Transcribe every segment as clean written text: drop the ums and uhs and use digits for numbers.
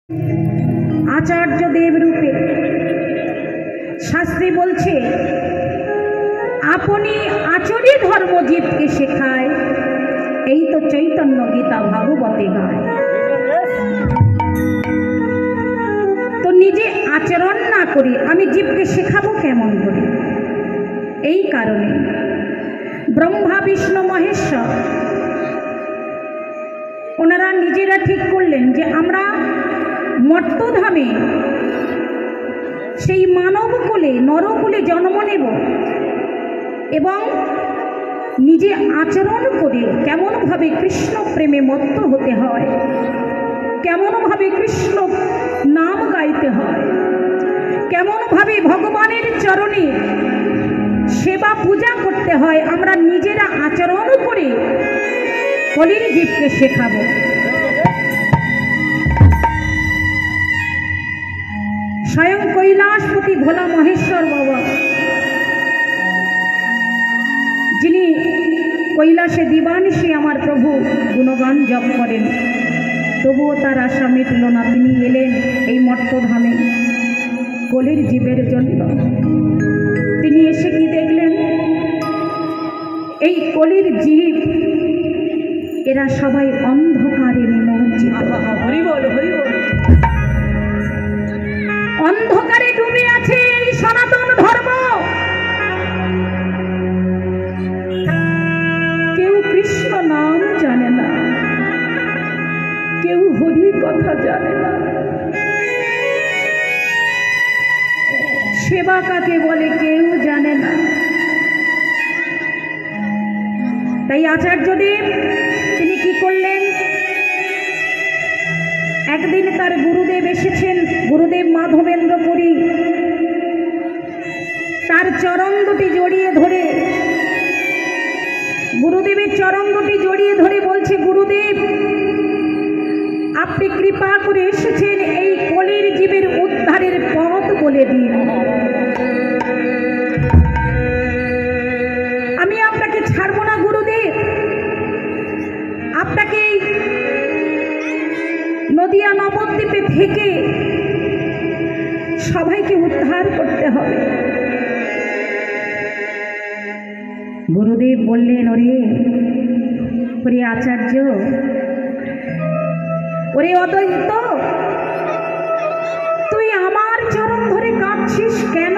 आचार्य देव रूपे शास्त्री बोलছে আপনি আচরি ধর্ম জীবকে শেখায়, এই তো চৈতন্য গীতা ভাগবতে গায়। তো নিজে আচরণ না করে আমি জীবকে শেখাবো কেমন করে? এই কারণে ব্রহ্মা বিষ্ণু মহেশ্বর ওনারা নিজেরা ঠিক করলেন যে আমরা মর্তধামে সেই মানব কুলে নরকুলে জন্ম নেব এবং নিজে আচরণ করে কেমনভাবে কৃষ্ণ প্রেমে মত্ত হতে হয়, কেমনভাবে কৃষ্ণ নাম গাইতে হয়, কেমনভাবে ভগবানের চরণে সেবা পূজা করতে হয়, আমরা নিজেরা আচরণ করে কলির জীবকে শেখাবো। স্বয়ং কৈলাসপতি ভোলা মহেশ্বর বাবা, যিনি কৈলাসে দিবানিশি আমার প্রভু গুণগান জপ করেন, তবুও তার আশা মিটল না। তিনি এলেন এই মর্তধামে কলির জীবের জন্য। তিনি এসে কি দেখলেন? এই কলির জীব এরা সবাই অন্ধকারে নিমজ্জিত, অন্ধকারে ডুবে আছে এই সনাতন ধর্ম। কেউ কৃষ্ণ নাম জানে না, কেউ হরি কথা জানে না, সেবা কাকে বলে কেউ জানে না। তাই আচার্যদেব তিনি কি করলেন? একদিন তার গুরুদেব এসেছেন, গুরুদেব মাধবেন্দ্র পুরী, তার চরণ দুটি জড়িয়ে ধরে, গুরুদেবের চরণ দুটি জড়িয়ে ধরে বলছে, গুরুদেব আপনি কৃপা করে এসেছেন, এই কলির জীবের উদ্ধারের পথ বলে দিন। আমি আপনাকে ছাড়বো না গুরুদেব, আপনাকে এই নদিয়া নবদ্বীপে থেকে সবাইকে উদ্ধার করতে হবে। গুরুদেব বললেন, ওরে আচার্য, ওরে অদ্বৈত, তুই আমার চরণ ধরে কাঁদছিস কেন?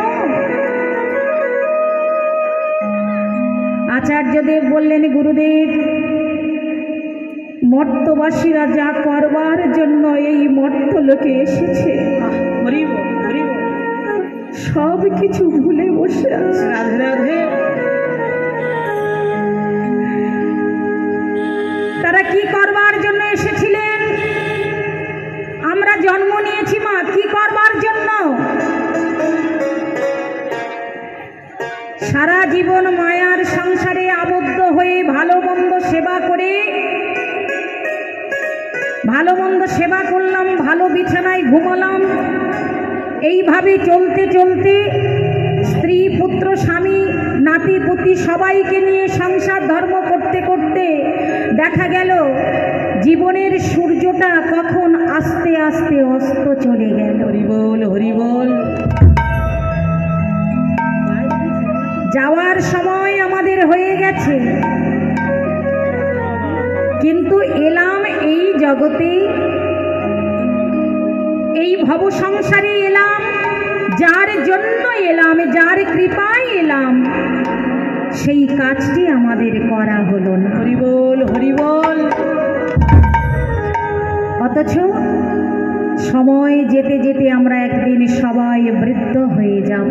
আচার্যদেব বললেন, গুরুদেব মর্তবাসীরা যা করবার জন্য এই মর্তলোকে এসেছে সব কিছু ভুলে বসে আছে। রাধে রাধে। তারা কি করবার জন্য এসেছিলেন? আমরা জন্ম নিয়েছি মা কি করবার জন্য? সারা জীবন মায়ার সংসারে আবদ্ধ হয়ে ভালো মন্দ সেবা করে, ভালো মন্দ সেবা করলাম, ভালো বিছানায় ঘুমালাম, এইভাবে চলতে চলতে স্ত্রী পুত্র স্বামী নাতি পুতি সবাইকে নিয়ে সংসার ধর্ম করতে করতে দেখা গেল জীবনের সূর্যটা কখন আস্তে আস্তে অস্ত চলে গেল। হরি বল, হরি বল। যাওয়ার সময় আমাদের হয়ে গেছে, কিন্তু এলাম এই জগতে, এই ভব সংসারে এলাম, যার জন্য এলাম, যার কৃপায় এলাম, সেই কাজটি আমাদের করা হলো না। হরি বল, হরি বল। অথচ সময় যেতে যেতে আমরা একদিন সবাই বৃদ্ধ হয়ে যাব,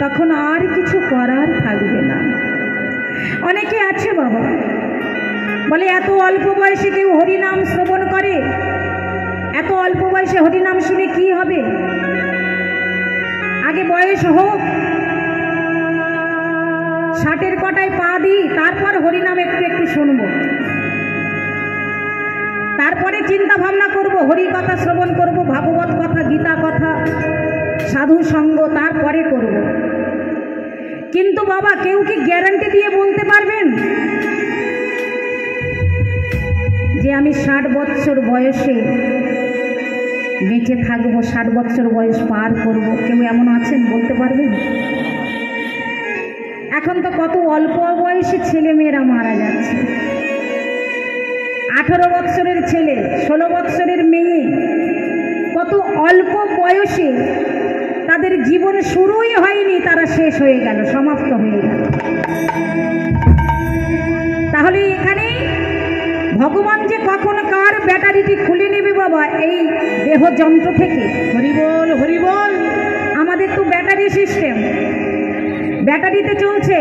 তখন আর কিছু করার থাকবে না। অনেকে আছে বাবা বলে, এত অল্প বয়সে কেউ হরিনাম শ্রবণ করে, এত অল্প বয়সে হরিনাম শুনে কি হবে? আগে বয়স হোক, 60-এর কটায় পা দিই, তারপর হরিনাম একটু একটু শুনবো, তারপরে চিন্তা ভাবনা করব, হরি কথা শ্রবণ করব, ভাগবত কথা, গীতা কথা, সাধু সঙ্গ তারপরে করব। কিন্তু বাবা কেউ কি গ্যারান্টি দিয়ে বলতে পারবেন যে আমি 60 বছর বয়সে বেঁচে থাকবো, 60 বছর বয়স পার করব, কেউ এমন আছেন বলতে পারবেন? এখন তো কত অল্প বয়সী ছেলে মেয়েরা মারা যাচ্ছে। 18 বছরের ছেলে, 16 বছরের মেয়ে, কত অল্প বয়সে তাদের জীবন শুরুই হয়নি, তারা শেষ হয়ে গেল, সমাপ্ত হয়ে গেল। তাহলে এখানে ভগবান যে কখন কার ব্যাটারিটি খুলে নেবে বাবা এই দেহ যন্ত্র থেকে। হরি বল, হরি বল। আমাদের তো ব্যাটারি সিস্টেম, ব্যাটারিতে চলছে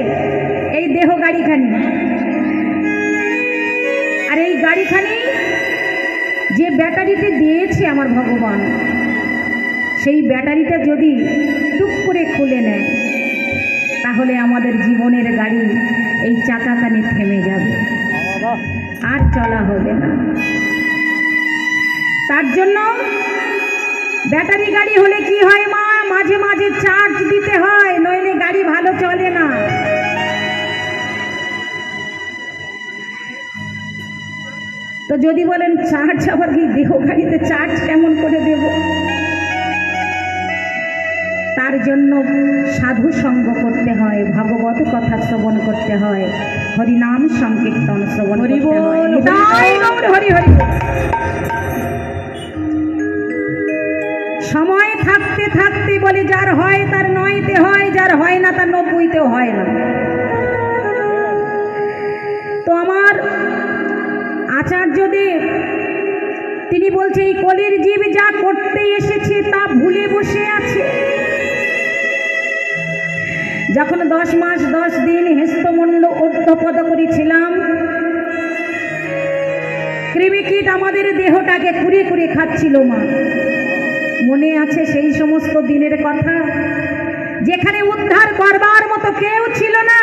এই দেহ গাড়িখানি। আর এই গাড়িখানি যে ব্যাটারিতে দিয়েছে আমার ভগবান, সেই ব্যাটারিটা যদি টুক করে খুলে নেয় তাহলে আমাদের জীবনের গাড়ি এই চাকাখানি থেমে যাবে, আর চলা হবে না। তার জন্য ব্যাটারি গাড়ি হলে কি হয় মা, মাঝে মাঝে চার্জ দিতে হয়, নইলে গাড়ি ভালো চলে না। তো যদি বলেন চার্জ আবার কি দেহ গাড়িতে চার্জ কেমন করে দেব? তার জন্য সাধু সঙ্গ করতে হয়, ভাগবত কথা শ্রবণ করতে হয়, হরিনাম সংকীর্তন শ্রবণ করতে হয়। হরি হরি। সময় থাকতে থাকতে বলে যার হয় তার 9তে হয়, যার হয় না তার 90তেও হয় না। তো আমার আচার্যদেব তিনি বলছে এই কলির জীব যা করতে এসেছে তা ভুলে বসে আছে। যখন 10 মাস 10 দিন হেস্তমুণ্ড ঊর্ধ্বপদ করেছিলাম, কৃমিকীট আমাদের দেহটাকে কুড়ে কুড়ে খাচ্ছিল মা, মনে আছে সেই সমস্ত দিনের কথা, যেখানে উদ্ধার করবার মতো কেউ ছিল না।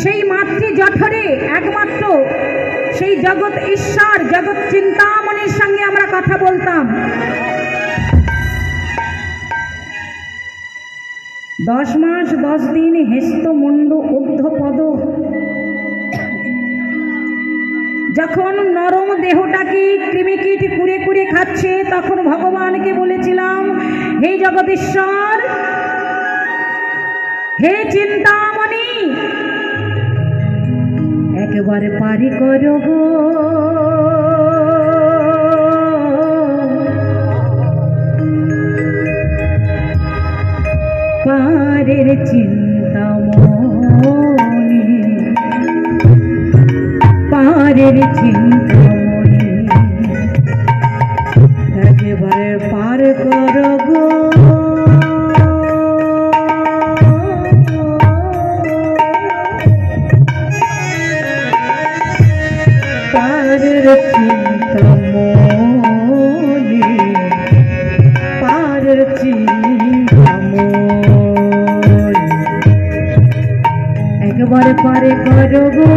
সেই মাতৃ জঠরে একমাত্র সেই জগৎ ঈশ্বর, জগৎ চিন্তামণির সঙ্গে আমরা কথা বলতাম। 10 মাস 10 দিন হেস্তমুণ্ড ঊর্ধ্বপদ, যখন নরম দেহটাকে কৃমিকীট কুড়ে কুড়ে খাচ্ছে, তখন ভগবানকে বলেছিলাম হে জগদীশ্বর, হে চিন্তামণি, একেবারে পারি করো গো, পারের চিন্তামণি, পারের চিন্তামণি, একেবারে পার করো গো, পারের চিন্তামণি, পারের চিন্তামণি, একবারে পারে করো গো,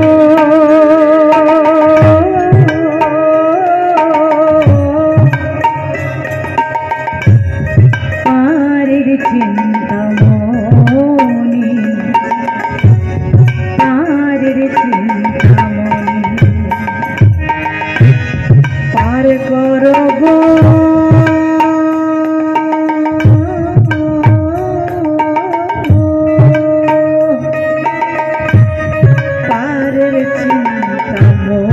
পারের চিন্তামণি, পারের চিন্তামণি, পার করো গো, পারের চিন্তামণি,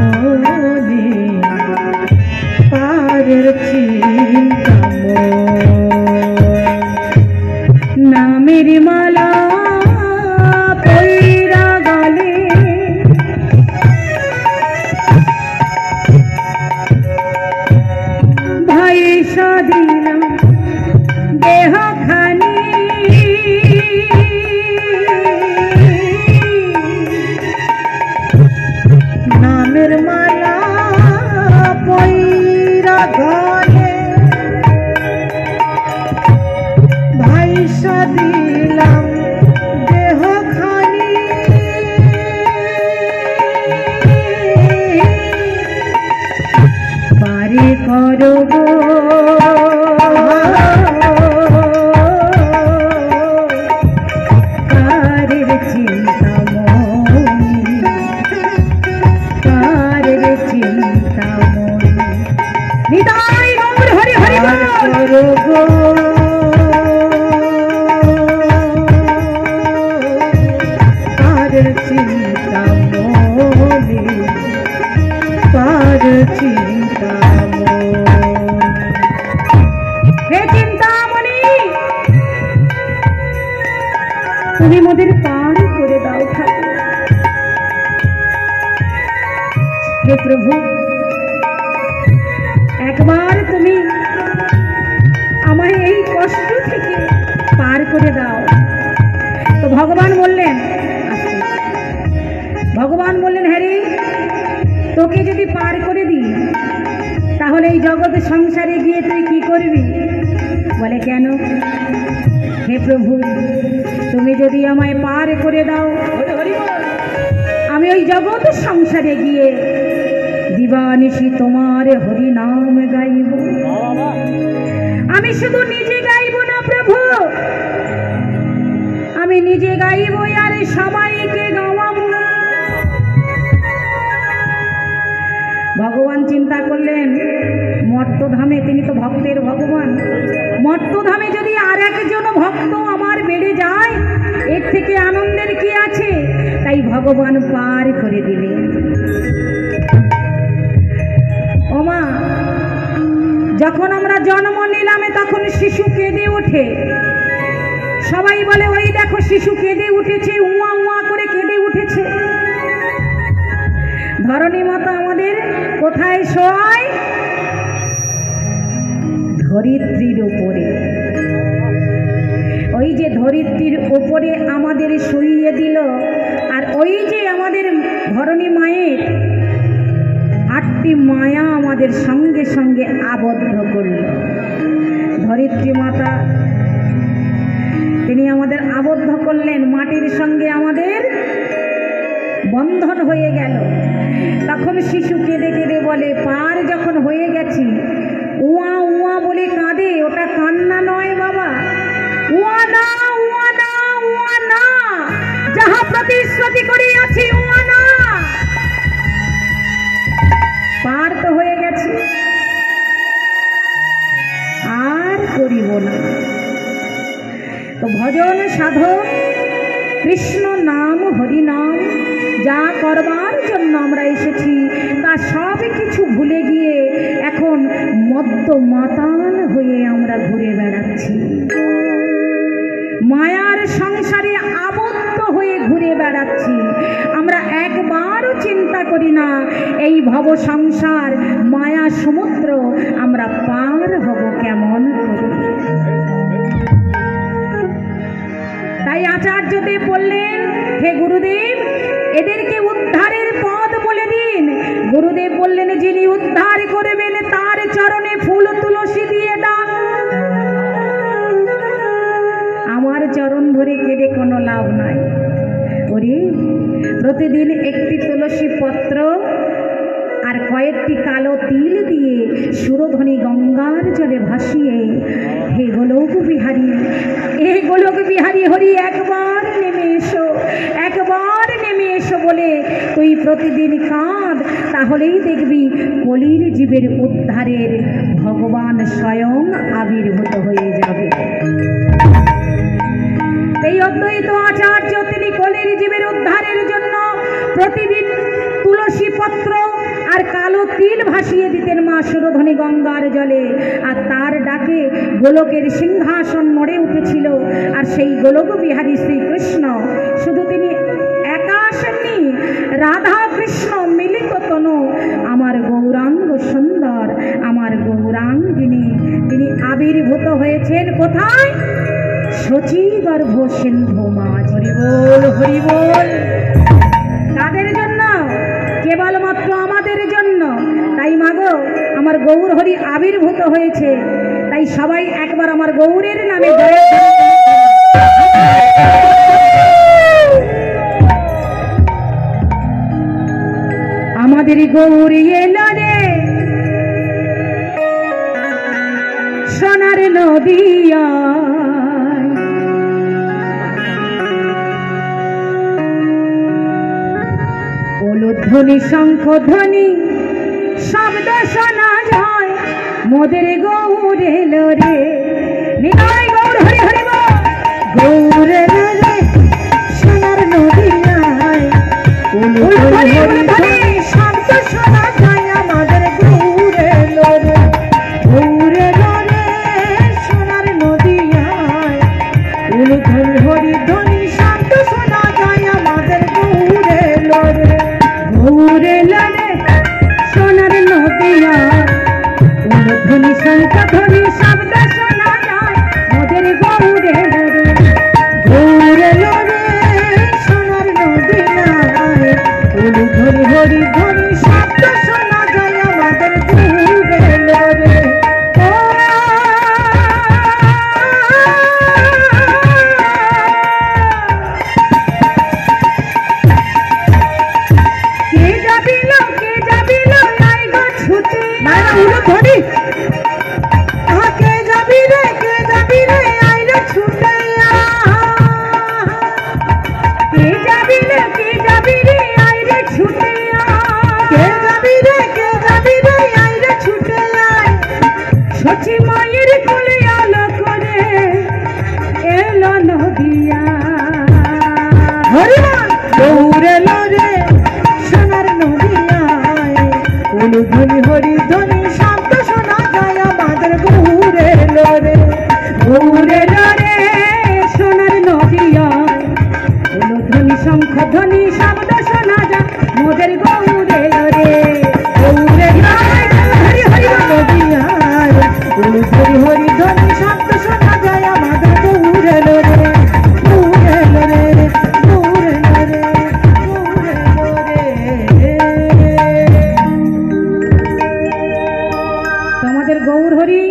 পারের চিন্তামণি, নামের মালা পইরা গলে, ভাই সাদিলাম দেহ খানি, নামের মালা পইরা গলে, ভাই সাদিলাম দেহ খানি, পারে করো গো, নিতাই গৌর হরি হরি বল। পার চিন্তা মনে, পার চিন্তা হে চিন্তামণি, তুমি মোদের পার করে দাও ঠাকুর। হে প্রভু, একবার তুমি আমায় এই কষ্ট থেকে পার করে দাও। তো ভগবান বললেন, ভগবান বললেন, হ্যাঁ রে, তোকে যদি পার করে দিই তাহলে এই জগৎ সংসারে গিয়ে তুই কি করবি? বলে, কেন? হে প্রভু, তুমি যদি আমায় পার করে দাও, আমি ওই জগৎ সংসারে গিয়ে দিবানিশি তোমার হরি নাম গাইব। আমি শুধু নিজে গাইব না প্রভু, আমি নিজে গাইব আর সবাইকে গাওয়াবো। ভগবান চিন্তা করলেন, মর্তধামে তিনি তো ভক্তের ভগবান, মর্তধামে যদি আর একজন ভক্ত আমার বেড়ে যায় এর থেকে আনন্দের কি আছে? তাই ভগবান পার করে দিলেন। ওমা, যখন আমরা জন্ম নিলামে তখন শিশু কেঁদে ওঠে, সবাই বলে ওই দেখো শিশু কেঁদে উঠেছে, উয়া উয়া করে কেঁদে উঠেছে। ধরণী মাতা আমাদের কোথায় শোয়? ধরিত্রীর উপরে। ওই যে ধরিত্রীর উপরে আমাদের শুইয়ে দিল, আর ওই যে আমাদের ধরণী মায়ের 8টি মায়া আমাদের সঙ্গে সঙ্গে আবদ্ধ করল। ধরিত্রী মাতা তিনি আমাদের আবদ্ধ করলেন, মাটির সঙ্গে আমাদের বন্ধন হয়ে গেল। তখন শিশু কেঁদে কেঁদে বলে, পার যখন হয়ে গেছি, উয়া উয়া বলে কাঁদে, ওটা কান্না নয় বাবা, উয়া না, উয়া না, উয়া না, যাহা প্রতিশ্রুতি করিয়াছি উয়া না। পার তো হয়ে গেছি, আর করিব না। তো ভজন সাধন, কৃষ্ণ নাম, হরি নাম যা করবার জন্য আমরা এসেছি তা সব কিছু ভুলে গিয়ে এখন মদ্য মাতাল হয়ে আমরা ঘুরে বেড়াচ্ছি, মায়ার সংসারে আবদ্ধ হয়ে ঘুরে বেড়াচ্ছি। আমরা একবারও চিন্তা করি না এই ভব সংসার মায়া সমুদ্র আমরা পার হব কেমন করে। তাই আচার্যদেব বললেন, হে গুরুদেব, এদেরকে উদ্ধারের পথ বলে দিন। গুরুদেব বললেন, যিনি উদ্ধার করবেন তার চরণে ফুল তুলসী দিয়ে দান। আমার চরণ ধরে কেঁদে কোনো লাভ নাই। ওরে, প্রতিদিন একটি তুলসী পত্র আর কয়েকটি কালো তিল দিয়ে সুরধ্বনি গঙ্গার জলে ভাসিয়ে, হে গোলক বিহারী, হে গোলক বিহারী হরি, একবার নেমে এসো, একবার নেমে এসো বলে তুই প্রতিদিন কাঁদ, তাহলেই দেখবি কলির জীবের উদ্ধারের ভগবান স্বয়ং আবির্ভূত হয়ে যাবে। এই অদ্বৈত আচার্য তিনি কলির জীবের উদ্ধারের জন্য প্রতিদিন তুলসী পত্র আর কালো তিল ভাসিয়ে দিতেন মা সুরধ্বনি গঙ্গার জলে। আর তার ডাকে গোলকের সিংহাসন নড়ে উঠেছিল। আর সেই গোলক বিহারী শ্রীকৃষ্ণ শুধু তিনি একা আসেননি, রাধা কৃষ্ণ মিলিত তনু, আমার গৌরাঙ্গ সুন্দর, আমার গৌরাঙ্গিনী, তিনি আবির্ভূত হয়েছেন কোথায়? শচীগর্ভ সিন্ধু মাঝ। হরি বল, হরি বল। কাদের জন্য? কেবলমাত্র আমাদের জন্য। তাই মাগো, আমার গৌর হরি আবির্ভূত হয়েছে, তাই সবাই একবার আমার গৌরের নামে জয়। আমাদের গৌর এলো রে সোনার নদিয়া, ধ্বনি শঙ্খ ধ্বনি শব্দ শোনা যায়, মোদের গৌর এলো রে, নিতাই গৌর হরি হরি বল। গৌর এলো রে সোনার নদিয়ায়, উলুধ্বনি হরিধ্বনি শব্দ শোনা যায় আমাদের গৌর এলো রে। গৌর এলো রে সোনার নদিয়ায়, উলুধ্বনি হরিধ্বনি শব্দ শোনা যায় আমাদের গৌর এলো রে। গৌর এলো রে সোনার নদিয়ায়, উলুধ্বনি শঙ্খধ্বনি শব্দ শোনা যায় মোদের গৌর এলো রে। গৌর এলো রে সোনার নদিয়ায়, উলুধ্বনি হরিধ্বনি শব্দ শোনা যায় আমাদের গৌর এলো রে। কে যাবিল আই গো ছুটে, না না উলুধ্বনি, কে যাবি রে আই রে ছুটে কে যাবিল আই রে ছুটে কে যাবি রে আই রে ছুটে আয়। সচি মায়ের কোলে আলো করে এলো নদিয়া। হরিবল গৌর এলো রে সোনার নদিয়ায়, উলুধ্বনি হরিধ্বনি শব্দ শোনা যায় আমাদের গৌর এলো রে। গৌর এলো রে সোনার নদিয়া, উলুধ্বনি শঙ্খধ্বনি শব্দ শোনা যায় মোদের গৌর এলো রে। গৌর এলো রে হরি হরি নদিয়ায়, উলুধ্বনি হরিধ্বনি শব্দ শোনা যায় আমাদের গৌর এলো রে। গৌর এলো রে, গৌর এলো রে, গৌর এলো রে। তোমাদের গৌর হরি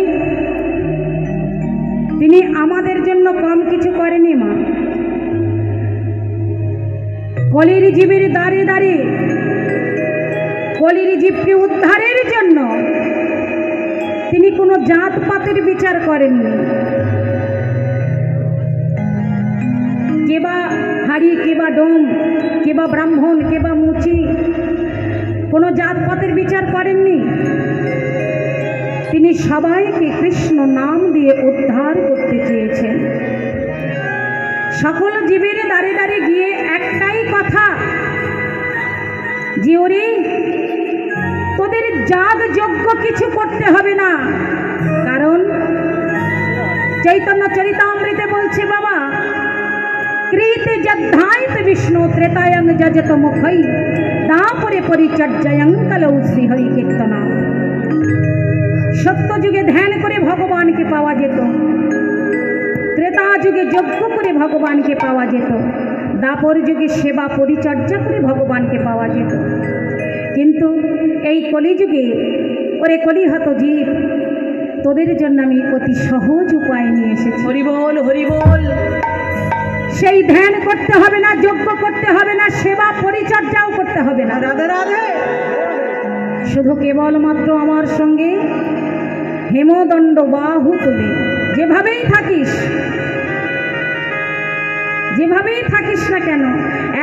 তিনি আমাদের জন্য কম কিছু করেনি মা। কলির জীবের দাঁড়ে দাঁড়ে কলির জীবকে উদ্ধারের জন্য তিনি কোনো জাত পাতের বিচার করেননি। কে বা হাড়ি, কে বা ডোম, কে বা ব্রাহ্মণ, কে বা মুচি, কোনো জাত পাতের বিচার করেননি। তিনি সবাইকে কৃষ্ণ নাম দিয়ে উদ্ধার করতে চেয়েছেন। সকল জীবের দাঁড়ে দাঁড়ে গিয়ে একটাই কথা, যে ওরে তোদের যাগ যজ্ঞ কিছু করতে হবে না, কারণ চৈতন্য চরিতামৃতে বলছে বাবা, কৃতে যদ্ধায়ত বিষ্ণু ত্রেতায়ং যজত মুখৈ তাপরে পরিচর্যায়ং কলৌ শ্রীহরি কীর্তনা। সত্য যুগে ধ্যান করে ভগবানকে পাওয়া যেত, ত্রেতা যুগে যজ্ঞ করে ভগবানকে পাওয়া যেত, দাপর যুগে সেবা পরিচর্যা করে ভগবানকে পাওয়া যেত। কিন্তু এই কলিযুগে ওরে কলিহত জীব, তোদের জন্য আমি অতি সহজ উপায় নিয়ে এসেছি। হরিবল হরিবল। সেই ধ্যান করতে হবে না, যজ্ঞ করতে হবে না, সেবা পরিচর্যাও করতে হবে না। রাধে রাধে। শুধু কেবলমাত্র আমার সঙ্গে হেমদণ্ড বাহু তুলে যেভাবেই থাকিস না কেন,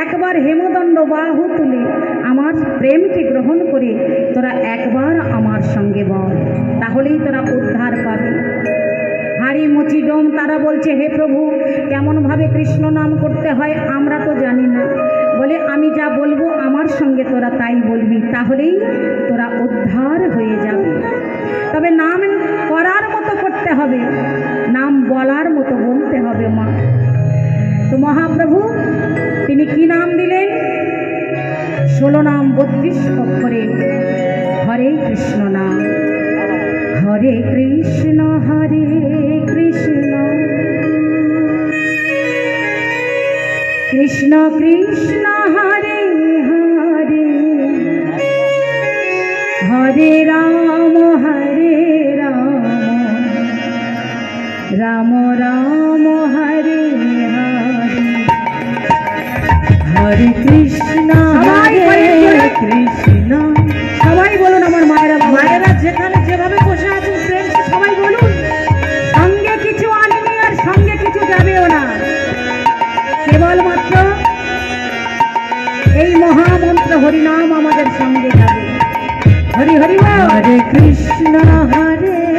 একবার হেমদণ্ড বাহু তুলে আমার প্রেমকে গ্রহণ করে তোরা একবার আমার সঙ্গে বল, তাহলেই তোরা উদ্ধার পাবে। হাড়ি মুচি ডোম তারা বলছে, হে প্রভু কেমনভাবে কৃষ্ণ নাম করতে হয় আমরা তো জানি না। বলে আমি যা বলবো আমার সঙ্গে তোরা তাই বলবি, তাহলেই তোরা উদ্ধার হয়ে যাবে। তবে নাম করার মতো করতে হবে, নাম বলার মতো বলতে হবে মা। তো মহাপ্রভু তিনি কি নাম দিলেন? 16 নাম 32 অক্ষরে হরে কৃষ্ণ নাম। হরে কৃষ্ণ কৃষ্ণ কৃষ্ণ হরে হরে, হরে রাম রাম রাম হরে হরে। হরে কৃষ্ণ কৃষ্ণ। সবাই বলুন আমার মায়েরা, মায়েরা যেখানে যেভাবে বসে আছেন সবাই বলুন। সঙ্গে কিছু আনিনি আর সঙ্গে কিছু যাবেও না, কেবলমাত্র এই মহামন্ত্র হরিনাম আমাদের সঙ্গে যাবে। হরি হরি বল। হরে কৃষ্ণ হরে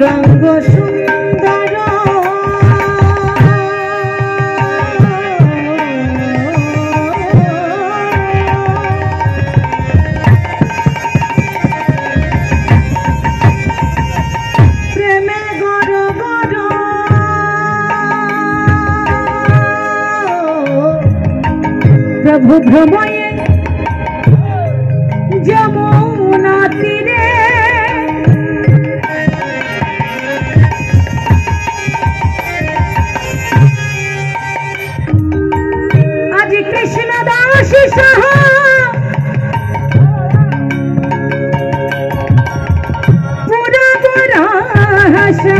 গৌরাঙ্গ সুন্দর প্রেমে গর গর প্রভু ভ্রময়ে যমুনা তীরে আজ কৃষ্ণ দাস সাহা পুরা পুরা হাসা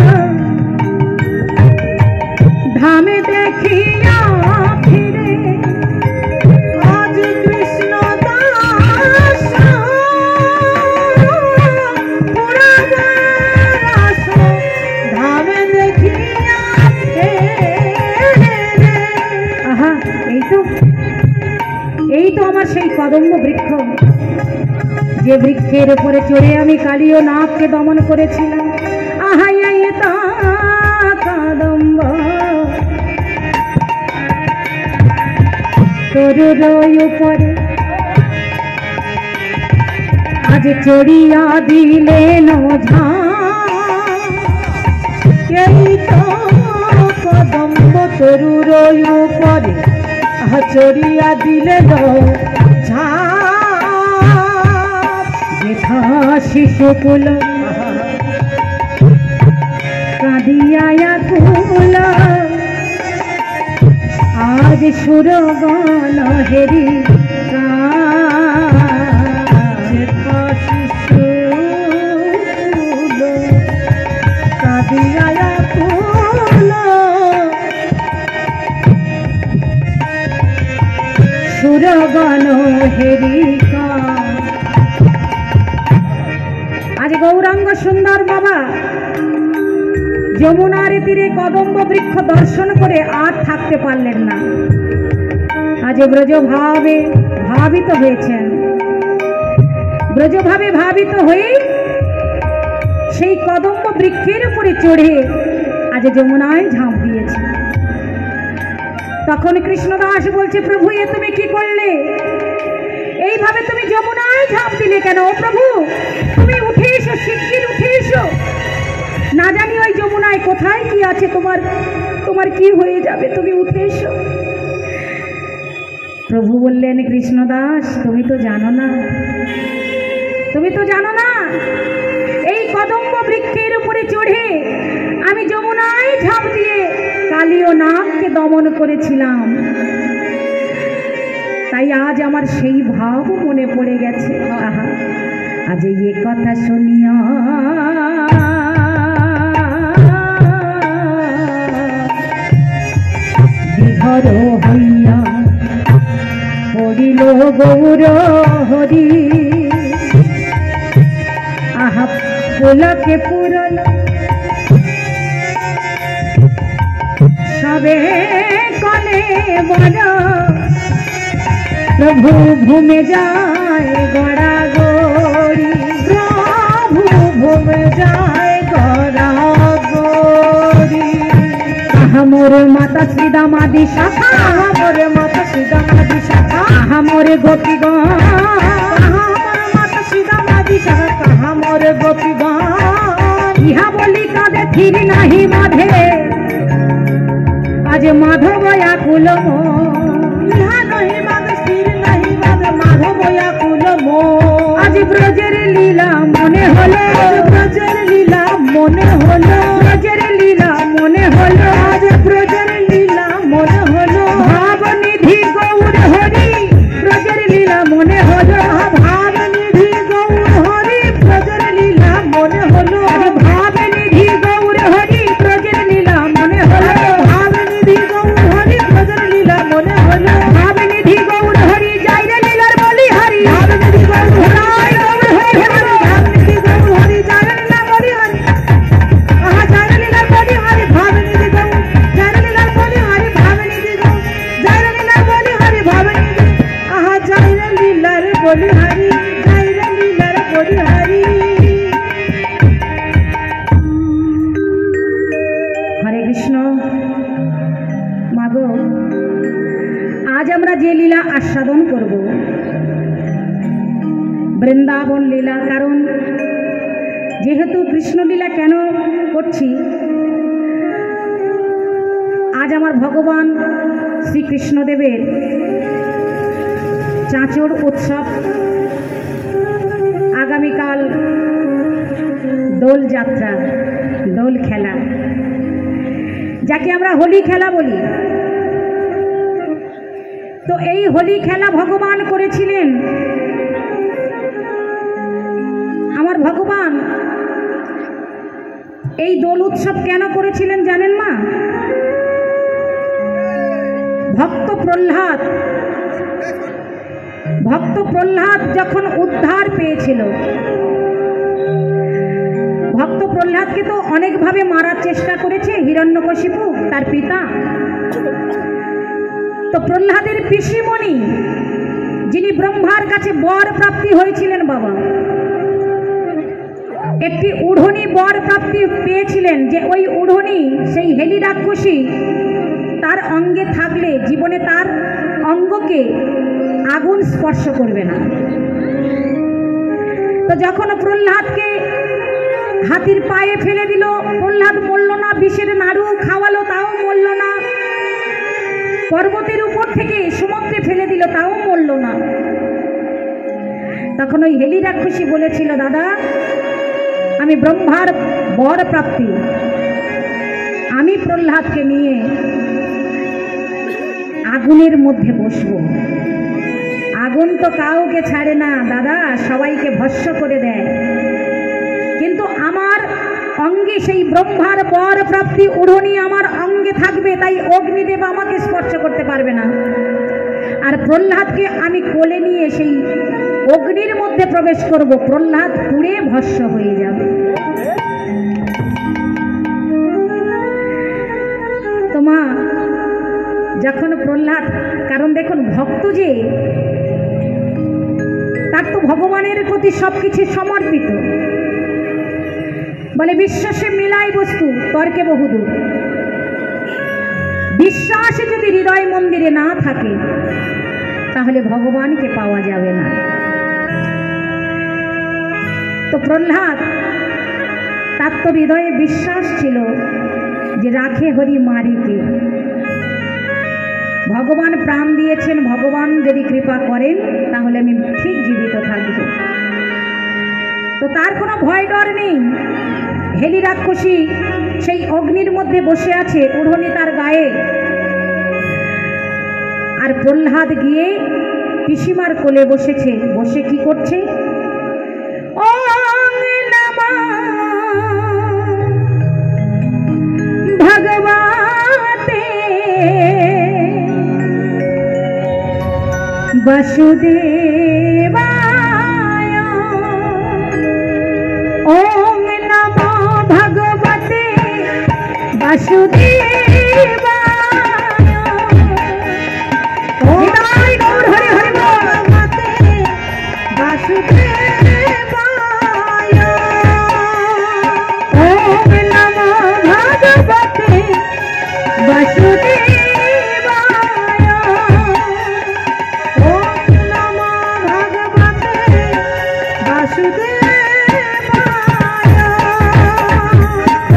ধামে দেখিয়া ফিরে আজ কৃষ্ণ দাস পুরা পুরা ধামে দেখিয়া ফিরে। আহা, এই তো আমার সেই কদম্ব বৃক্ষ, যে বৃক্ষের উপরে চড়ে আমি কালী ও নাগকে দমন করেছিলাম। আহা, এই তা কদম্ব তরুর উপরে আজ চড়িয়া দিলেন এই তো কদম্ব তরুর উপরে চড়িয়া দিলেন যেথা শিশুকুল কাঁদিয়া কুল আজ সুরগণ হেরি যেথা শিশুকুল কাঁদিয়া কুল সুরগণ হেরিকা। আজ গৌরাঙ্গ সুন্দর বাবা যমুনার তীরে কদম্ব বৃক্ষ দর্শন করে আর থাকতে পারলেন না। আজ ব্রজভাবে ভাবিত হয়েছেন, ব্রজভাবে ভাবিত হয়ে সেই কদম্ব বৃক্ষের উপরে চড়ে আজ যমুনায় ঝাঁপ দিয়েছে। তখন কৃষ্ণদাস বলছে, প্রভু এ তুমি কি করলে? এইভাবে তুমি যমুনায় ঝাঁপ দিলে কেন? ও প্রভু, তুমি উঠে এসো, শিগগির উঠে এসো, না জানি ওই যমুনায় কোথায় কি আছে, তোমার কি হয়ে যাবে, তুমি উঠে এসো। প্রভু বললেন, কৃষ্ণদাস তুমি তো জানো না, এই কদম্ব বৃক্ষের উপরে চড়ে আমি যমুনায় ঝাঁপ দিয়ে কালী ও নাগকে দমন করেছিলাম, তাই আজ আমার সেই ভাব মনে পড়ে গেছে। আহা, আজ এই কথা শুনিয়া বিধর হইয়া পড়িল গৌর হরি। আহা, পুলকে পুরন সবে কলে বড়, প্রভু ভূমে যায় গড়া গড়ি, প্রভু ভূমে যায় গড়া গড়ি। আহা মোর মাতা শ্রীদামাদি শাখা, মোর মাতা শ্রীদামাদি শাখা, আহা মোরে গোপীগণ, মাতা শ্রীদামাদি শাখা, কাহা মোরে গোপীগণ। ইহা বলি কাঁদে থির নাহি মাধে, আজ মাধব আকুল ইহা নহি মাধে স্থির নাহি মাধে, মাধব আকুল আজ ব্রজের লীলা মনে হলো, ব্রজের লীলা মনে হলো, ব্রজের লীলা মনে হলো, আজ ব্রজের লীলা মনে হলো। ভাব নিধি গৌর হরি, ব্রজের লীলা মনে হলো, ভাব নিধি গৌর হরি, ব্রজের লীলা মনে হলো, ভাব নিধি গৌর হরি, ব্রজের লীলা মনে হলো, ভাব নিধি গৌর হরি, ব্রজের লীলা মনে হলো, ভাব নিধি গৌর হরি, যাই রে লীলার বলি হরি, ভাব নিধি গৌর হরি, গৌর হরি হরি, ভাব নিধি গৌর হরি, যাই রে লীলা বলি হরি। আহা, যাই রে লীলার বলি হরি, ভাব নিধি গৌর, যাই রে লীলার বলি হরি, ভাব নিধি গৌর, যাই রে লীলার বলি হরি, ভাব নিধি। আহা, যাই রে লীলার বলি হরি, যাই রে লীলার বলি হরি। বৃন্দাবন লীলা। কারণ যেহেতু কৃষ্ণলীলা কেন করছি, আজ আমার ভগবান শ্রীকৃষ্ণদেবের চাঁচর উৎসব, আগামীকাল দোল যাত্রা, দোল খেলা, যাকে আমরা হোলি খেলা বলি। তো এই হোলি খেলা ভগবান করেছিলেন। আমার ভগবান এই দোল উৎসব কেন করেছিলেন জানেন মা? ভক্ত প্রহ্লাদ যখন উদ্ধার পেয়েছিল, ভক্ত প্রহ্লাদকে তো অনেকভাবে মারার চেষ্টা করেছে হিরণ্যকশিপু তার পিতা। তো প্রহ্লাদের পিসিমণি, যিনি ব্রহ্মার কাছে বর প্রাপ্তি হয়েছিলেন বাবা, একটি উড়নি বর প্রাপ্তি পেয়েছিলেন, যে ওই উড়নি সেই হেলি রাক্ষসী তার অঙ্গে থাকলে জীবনে তার অঙ্গকে আগুন স্পর্শ করবে না। তো যখন প্রহ্লাদকে হাতির পায়ে ফেলে দিল, প্রহ্লাদ মরল না, বিষের নাড়ু খাওয়ালো তাও মরল না, পর্বতের উপর থেকে সমুদ্রে ফেলে দিল তাও মরল না। তখন ওই হেলি রাক্ষসী বলেছিল, দাদা আমি ব্রহ্মার বর প্রাপ্তি, আমি প্রহ্লাদকে নিয়ে আগুনের মধ্যে বসবো। আগুন তো কাউকে ছাড়ে না দাদা, সবাইকে ভস্ম করে দেয়, কিন্তু আমার অঙ্গে সেই ব্রহ্মার বর প্রাপ্তি উড়নি আমার অঙ্গে থাকবে, তাই অগ্নিদেব আমাকে স্পর্শ করতে পারবে না। আর প্রহ্লাদকে আমি কোলে নিয়ে সেই অগ্নির মধ্যে প্রবেশ করব, প্রহ্লাদ পুড়ে ভস্ম হয়ে যাবে। তো মা যখন প্রহ্লাদ, কারণ দেখুন ভক্ত যে তার তো ভগবানের প্রতি সবকিছু সমর্পিত। বলে বিশ্বাসে মিলাই বস্তু তর্কে বহুদূর। বিশ্বাসে যদি হৃদয় মন্দিরে না থাকে তাহলে ভগবানকে পাওয়া যাবে না। তো প্রহ্লাদ, তার তো হৃদয়ে বিশ্বাস ছিল যে রাখে হরি মারিতে, ভগবান প্রাণ দিয়েছেন, ভগবান যদি কৃপা করেন তাহলে আমি ঠিক জীবিত থাকব। তো তার কোনো ভয় ডর নেই। হেলি রাক্ষসী সেই অগ্নির মধ্যে বসে আছে, উড়নি তার গায়ে, আর প্রহ্লাদ গিয়ে পিসিমার কোলে বসেছে। বসে কি করছে? ওম নমঃ ভগবতে বাসুদেবায়, ওম নমঃ ভগবতে বাসুদেবায়, ওম গৌর হরি হরি ভগবতে বাসুদেবায়, ওম নমঃ ভগবতে বাসুদেবায়, ওম নমঃ ভগবতে বাসুদেবায়,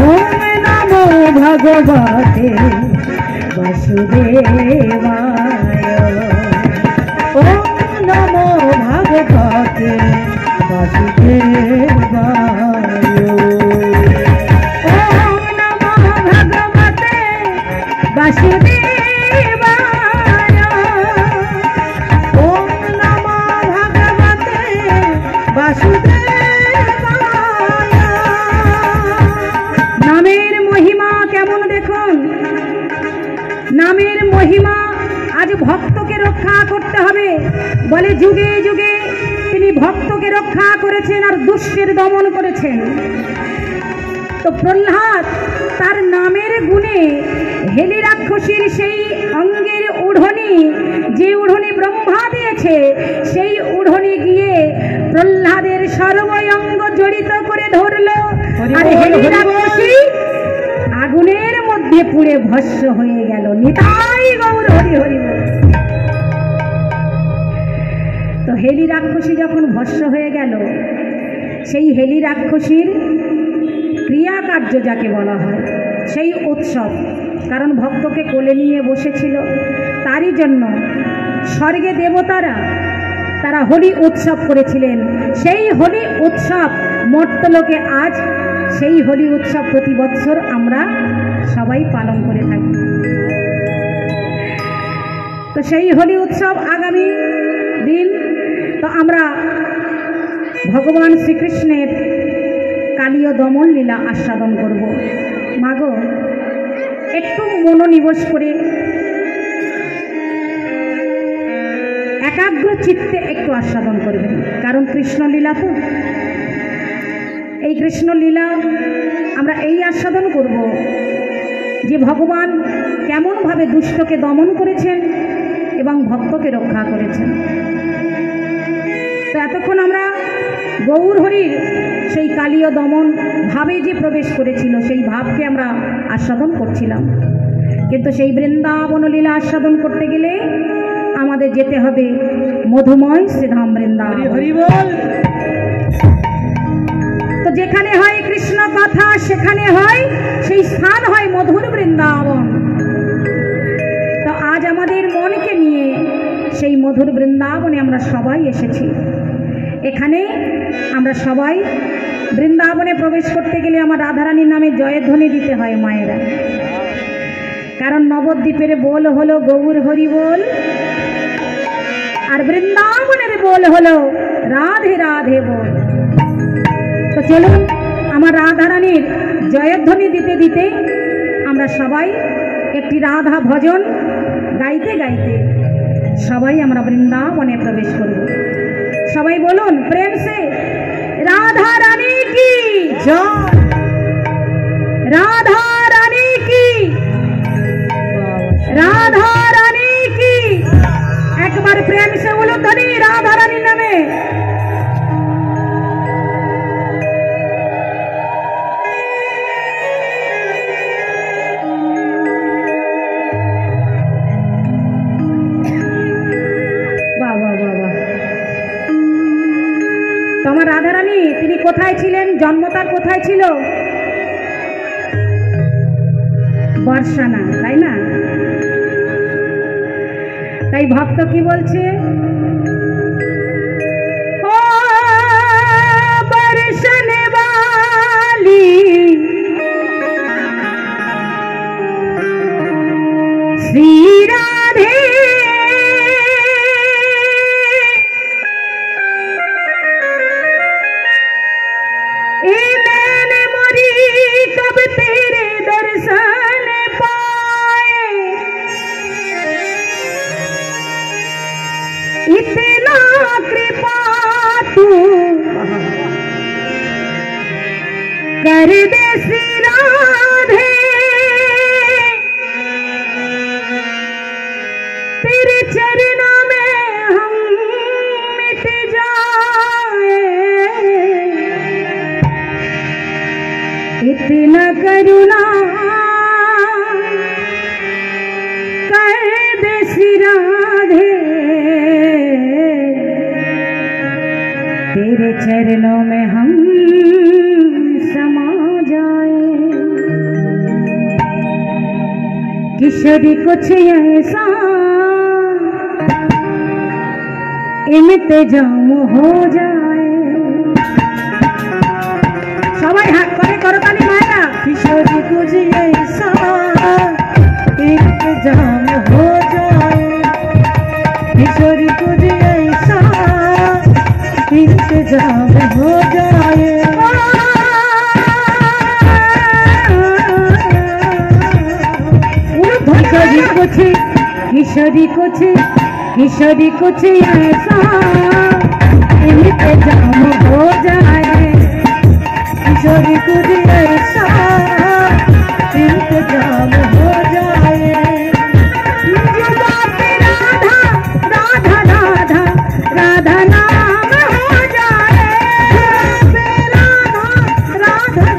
ওম নমঃ ভগবতে বাসুদেবায়, ওম নমঃ ভগবতে বাসুদেবায়, ওম নমঃ ভগবতে বাসুদেবায়, ওম নমঃ ভগবতে বাসুদেবায়। নামের মহিমা কেমন দেখুন, নামের মহিমা আজ ভক্তকে রক্ষা করতে হবে। বলে যুগে যুগে তিনি ভক্তকে রক্ষা করেছেন আর দুষ্টের দমন করেছেন। তো প্রহ্লাদ তার নামের গুণে হেলি রাক্ষসীর সেই অঙ্গের উড়নি, যে উড়নি ব্রহ্মা দিয়েছে, সেই উড়নি গিয়ে প্রহ্লাদের সর্বঙ্গ জড়িত করে ধরল, আর হেলি রাক্ষসী আগুনের মধ্যে পুড়ে ভস্ম হয়ে গেল। নিতাই গৌর হরি হরি বল। তো হেলি রাক্ষসী যখন ভস্ম হয়ে গেল, সেই হেলি রাক্ষসীর ক্রিয়াকার্য যাকে বলা হয়, সেই উৎসব, কারণ ভক্তকে কোলে নিয়ে বসেছিল, তারই জন্য স্বর্গে দেবতারা তারা হোলি উৎসব করেছিলেন। সেই হোলি উৎসব মর্তলোকে আজ সেই হোলি উৎসব প্রতি বৎসর আমরা সবাই পালন করে থাকি। তো সেই হোলি উৎসব আগামী দিন তো আমরা ভগবান শ্রীকৃষ্ণের কালীয় দমন লীলা আস্বাদন করব। মাগো, একটু মনোনিবেশ করে একাগ্র চিত্তে একটু আস্বাদন করবেন, কারণ কৃষ্ণলীলা তো, এই কৃষ্ণলীলা আমরা এই আস্বাদন করব যে ভগবান কেমনভাবে দুষ্টকে দমন করেছেন এবং ভক্তকে রক্ষা করেছেন। তো এতক্ষণ আমরা গৌর হরির সেই কালীয় দমন ভাবে যে প্রবেশ করেছিল সেই ভাবকে আমরা আস্বাদন করছিলাম, কিন্তু সেই বৃন্দাবন লীলা আস্বাদন করতে গেলে আমাদের যেতে হবে মধুময় শ্রীধাম বৃন্দাবন। তো যেখানে হয় কৃষ্ণ কথা সেখানে হয়, সেই স্থান হয় মধুর বৃন্দাবন। তো আজ আমাদের মনকে নিয়ে সেই মধুর বৃন্দাবনে আমরা সবাই এসেছি। এখানে আমরা সবাই বৃন্দাবনে প্রবেশ করতে গেলে আমার রাধারানীর নামে জয়ধ্বনি দিতে হয় মায়েরা, কারণ নবদ্বীপের বোল হলো গৌর হরি বল, আর বৃন্দাবনের বল হলো রাধে রাধে বল। তো চলুন আমার রাধারানীর জয়ধ্বনি দিতে দিতে আমরা সবাই একটি রাধা ভজন গাইতে গাইতে সবাই আমরা বৃন্দাবনে প্রবেশ করব। সবাই বলুন প্রেম সে রাধা রানী কি জয়, রাধা রানী কি, রাধা রানী কি। একবার প্রেম সে বলুন ধনী রাধা রানীর নামে। তোমার রাধারানী তিনি কোথায় ছিলেন, জন্ম তার কোথায় ছিল? বর্ষানা, তাই না? তাই ভক্ত কি বলছে? ও বর্ষনে वाली श्री राधे इतना कृपा तू कर दे श्री राधे, तेरे चरणों में हम मिट जाए, इतना करुणा कर दे श्री राधे, तेरे चरणों में हम समा जाए। किशोरी कुछ ऐसा इंतजाम हो जाए। सबाई हाथ करे करताली मायरा। किशोरी कुछ ऐसा इंतजाम हो जाए, किशोरी कुछ ऐसा इंतजाम हो जाए। किशोरी कुछ किशोरी कुछ ऐसा इंतजाम हो जाए, किशोरी कुछ ऐसा इंतजाम हो जाए। जुबा पे राधा राधा राधा राधा नाम हो जाए, जुबा पे राधा राधा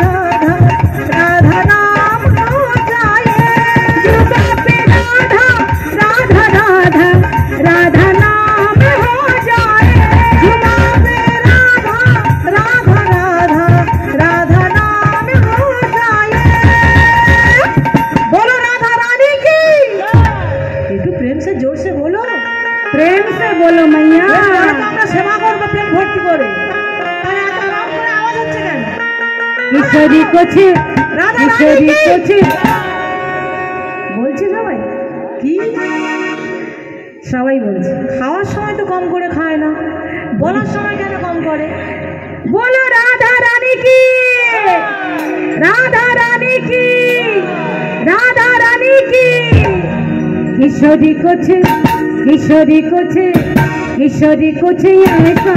राधा नाम हो जाए, जुबा पे राधा राधा राधा राधा नाम हो जाए। কিশোরী কোছে কিশোরী কোছে বলছে সবাই কি সবাই বলছে খাওয়ার সময় তো কম করে খায় না, বলার সময় কেন কম করে? बोलो राधा रानी की, राधा रानी की, राधा रानी की। किशोरी कुछ किशोरी कुछ किशोरी कुछ ऐसा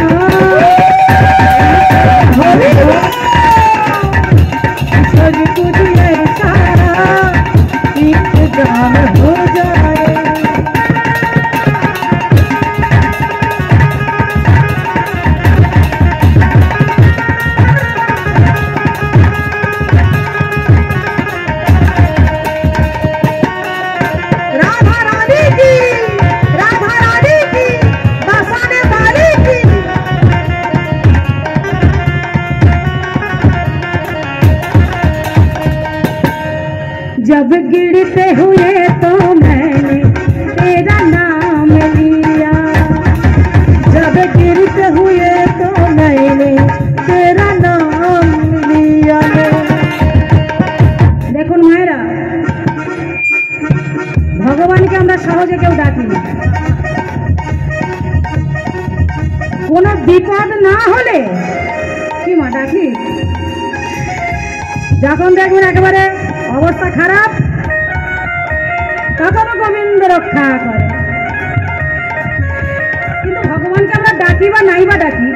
किशोरी कुछ ऐसा इंतजाम हो जाए। जब गिरते हुए तो मैंने तेरा नाम लिया, जब गिरते हुए तो मैंने तेरा नाम लिया। দেখুন মায়েরা, ভগবানকে আমরা সহজে কেউ ডাকি না। কোনো বিপদ না হলে কি মা ডাকি, যখন দেখবেন একেবারে অবস্থা খারাপ তখন গোবিন্দ রক্ষা করে। কিন্তু ভগবানকে আমরা ডাকি বা নাই বা ডাকি,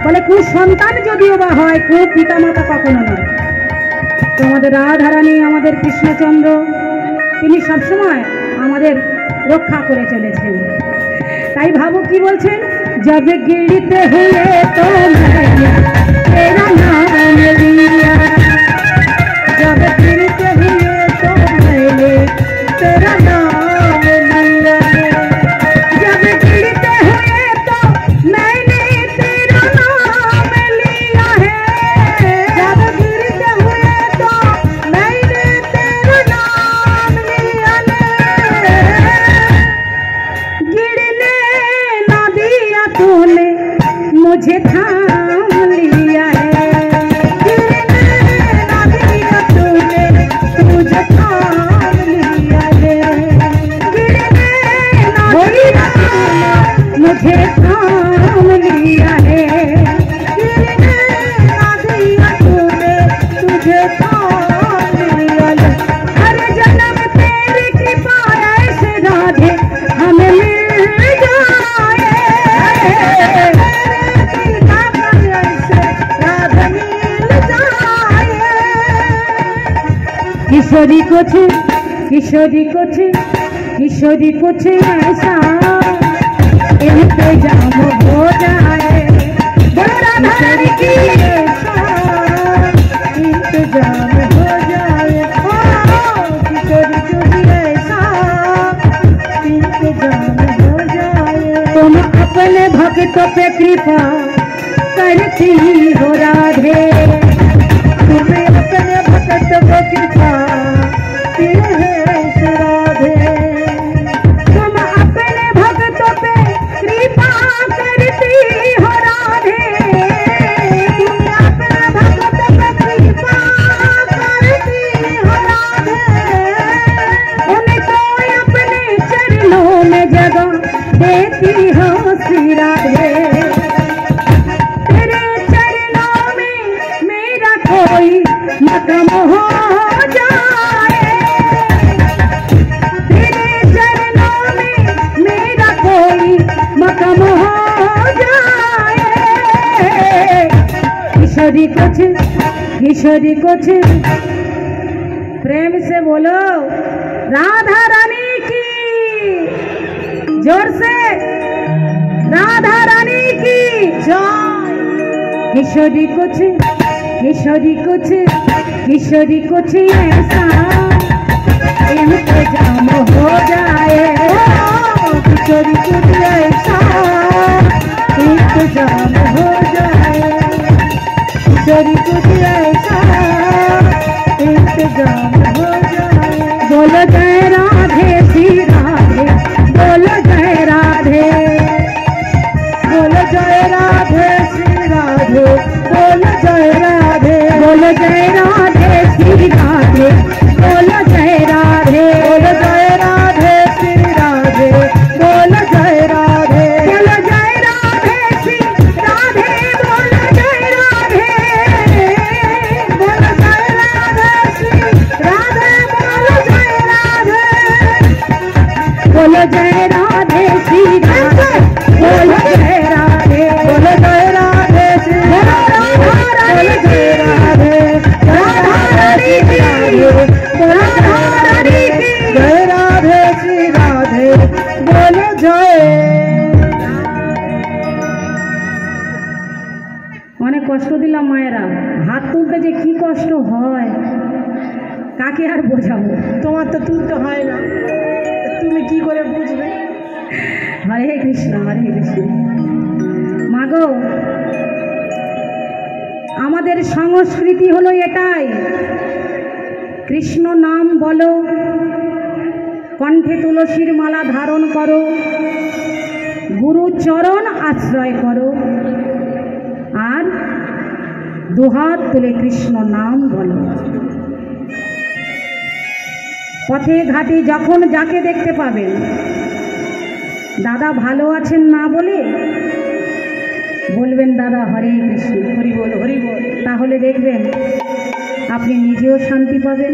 বলে কুসন্তান যদিও বা হয়, কু পিতা মাতা কখনো নয়। তোমাদের রাধারানী, আমাদের কৃষ্ণচন্দ্র, তিনি সবসময় আমাদের রক্ষা করে চলেছেন। তাই ভাবো কি বলছেন, जब गिरते हुए तो मैंने तेरा नाम लिया, जब गिरते हुए तो मैंने तेरा नाम लिया, जब गिरते हुए तो मैंने तेरा नाम लिया है, जब गिरते हुए तो मैंने तेरा नाम लिया है। गिरने ना दिया तूने मुझे थाम लिया है, गिरने ना दिया तूने मुझे थाम लिया है, गिरने ना दिया तूने मुझे थाम लिया है, गिरने ना दिया तूने तुझे थाम लिया है। हर जन्म तेरी कृपा ऐसे राधे हमें मिल जाए, किशोरी कुछ किशोरी कुछ किशोरी कुछ ऐसा इंतजाम हो जाए, किशोरी की ऐसा इंतजाम हो जाए, किशोरी कुछ ऐसा इंतजाम हो जाए। तुम अपने भक्तों पे कृपा करती हो राधे, तुम्हें अपने भक्तों पे कृपा राधे, तुम अपने भक्तों पे कृपा करती हो राधे, तुम अपने भक्तों पे कृपा करती हो राधे, उनको अपने चरणों में जगह देती हो श्री राधे। तेरे चरणों में मेरा कोई मकाम हो जाए, तेरे चरणों में मेरा कोई मकाम हो जाए। किशोरी कुछ किशोरी कुछ, प्रेम से बोलो राधा रानी की, जोर से राधा रानी की जय। किशोरी कुछ किशोरी कुछ किशोरी कुछ ऐसा इंतजाम हो जाए, किशोरी कुछ ऐसा इंतजाम हो जाए, किशोरी कुछ ऐसा इंतजाम हो जाए। बोलो जय राधे श्री राधे, बोलो जय राधे, बोलो जय राधे श्री राधे, बोलो जय राधे। जय राधे श्री राधे, बोलो जय राधे, बोलो जय राधे श्री राधे, बोलो जय राधे, बोलो जय राधे श्री राधे, बोलो जय राधे, बोलो जय राधे श्री राधे, बोलो जय राधे, बोलो जय राधे श्री राधे, बोलो जय राधे, बोलो जय राधे श्री राधे, बोलो जय राधे, राधा रानी की, राधा रानी की। जय राधे श्री राधे, बोलो जय। অনেক কষ্ট দিলাম মায়েরা, হাত তুলতে যে কি কষ্ট হয় কাকে আর বোঝাবো। তোমার তো তুলতে হয় না, তুমি কি করে বুঝবে? হরে কৃষ্ণ হরে কৃষ্ণ। মাগো, আমাদের সংস্কৃতি হলো এটাই, কৃষ্ণ নাম বলো, কণ্ঠে তুলসীর মালা ধারণ করো, গুরু চরণ আশ্রয় করো, আর দুহাত তুলে কৃষ্ণ নাম বলো। পথে ঘাটে যখন যাকে দেখতে পাবেন, দাদা ভালো আছেন না বলে বলবেন দাদা হরে কৃষ্ণ, হরি বল হরি বল। তাহলে দেখবেন আপনি নিজেও শান্তি পাবেন,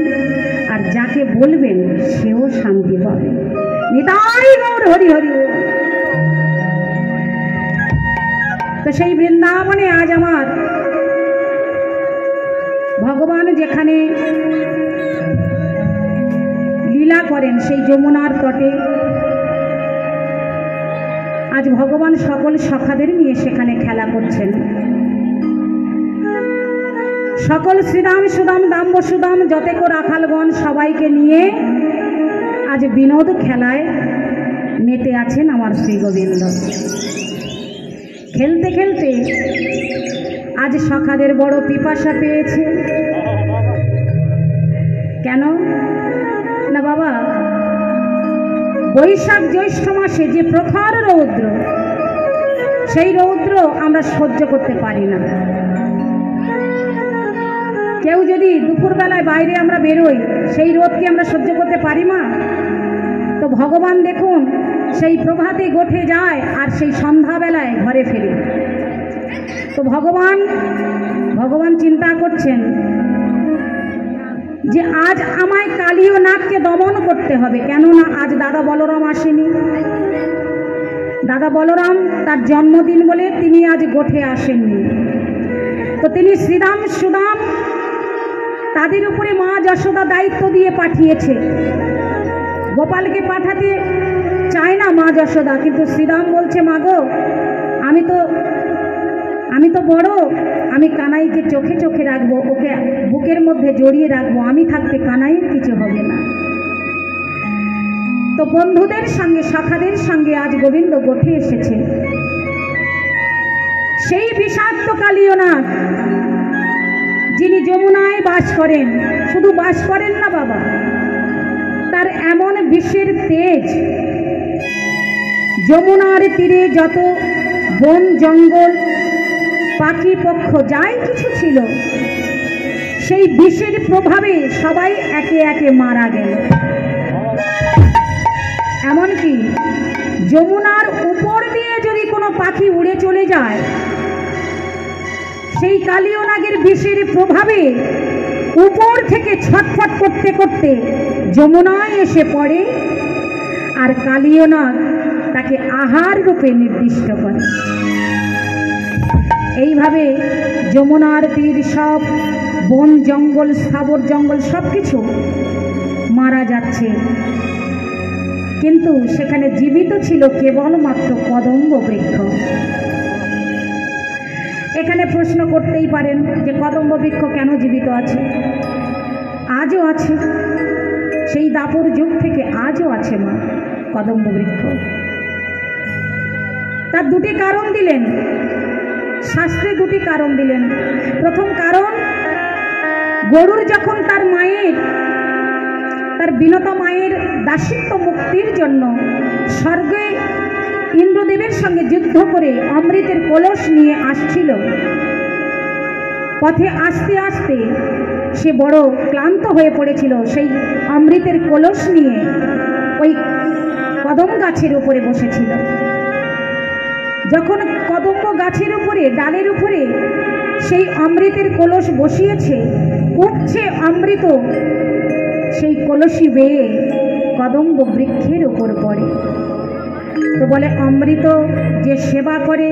আর যাকে বলবেন সেও শান্তি পাবে। নিতাই গৌর হরি হরি বল। তো সেই বৃন্দাবনে আজ আমার ভগবান যেখানে লীলা করেন, সেই যমুনার তটে আজ ভগবান সকল সখাদের নিয়ে সেখানে খেলা করছেন। সকল শ্রীরাম সুদাম দাম্ব সুদাম যতেক রাখালগণ সবাইকে নিয়ে আজ বিনোদ খেলায় মেতে আছেন আমার শ্রী গোবিন্দ। খেলতে খেলতে আজ সখাদের বড় পিপাসা পেয়েছে। কেন না বাবা, বৈশাখ জ্যৈষ্ঠ মাসে যে প্রখর রৌদ্র, সেই রৌদ্র আমরা সহ্য করতে পারি না। কেউ যদি দুপুরবেলায় বাইরে আমরা বেরোই, সেই রোদ কি আমরা সহ্য করতে পারি মা? তো ভগবান দেখুন সেই প্রভাতে গোঠে যায় আর সেই সন্ধ্যাবেলায় ঘরে ফেরে। তো ভগবান চিন্তা করছেন যে আজ আমায় কালীয় নাগকে দমন করতে হবে। কেননা আজ দাদা বলরাম আসেনি। দাদা বলরাম তার জন্মদিন বলে তিনি আজ গোঠে আসেননি। তো তিনি শ্রীরাম সুদাম তাদের উপরে মা যশোদা দায়িত্ব দিয়ে পাঠিয়েছে। গোপালকে পাঠাতে চায় না মা যশোদা, কিন্তু শ্রীরাম বলছে মা গো, আমি তো বড়, আমি কানাইকে চোখে চোখে রাখবো, ওকে বুকের মধ্যে জড়িয়ে রাখবো, আমি থাকতে কানাইয়ের কিছু হবে না। তো বন্ধুদের সঙ্গে সখাদের সঙ্গে আজ গোবিন্দ গোঠে এসেছে। সেই বিষাক্ত কালীয় নাগ যিনি যমুনায় বাস করেন, শুধু বাস করেন না বাবা, তার এমন বিষের তেজ, যমুনার তীরে যত বন জঙ্গল পাখি পক্ষ যাই কিছু ছিল, সেই বিষের প্রভাবে সবাই একে একে মারা গেল। এমনকি যমুনার উপর দিয়ে যদি কোনো পাখি উড়ে চলে যায়, সেই কালীয় নাগের বিষের প্রভাবে উপর থেকে ছটফট করতে করতে যমুনায় এসে পড়ে, আর কালীয় নাগ তাকে আহার রূপে নির্দিষ্ট করে। এইভাবে যমুনার তীর সব বন জঙ্গল স্থাবর জঙ্গল সব কিছু মারা যাচ্ছে, কিন্তু সেখানে জীবিত ছিল কেবলমাত্র কদম্ব বৃক্ষ। এখানে প্রশ্ন করতেই পারেন যে কদম্ব বৃক্ষ কেন জীবিত আছে? আজও আছে, সেই দাপর যুগ থেকে আজও আছে মা কদম্ব বৃক্ষ। তার দুটি কারণ দিলেন শাস্ত্রে, দুটি কারণ দিলেন। প্রথম কারণ, গরুর যখন তার বিনতা মায়ের দাসিত্ব মুক্তির জন্য স্বর্গে ইন্দ্রদেবের সঙ্গে যুদ্ধ করে অমৃতের কলস নিয়ে আসছিল, পথে আসতে আসতে সে বড় ক্লান্ত হয়ে পড়েছিল। সেই অমৃতের কলস নিয়ে ওই কদম গাছের উপরে বসেছিল। যখন কদম্ব গাছের উপরে ডালের উপরে সেই অমৃতের কলস বসিয়েছে, উঠছে অমৃত, সেই কলসি বেয়ে কদম্ব বৃক্ষের উপর পড়ে। তো বলে অমৃত যে সেবা করে,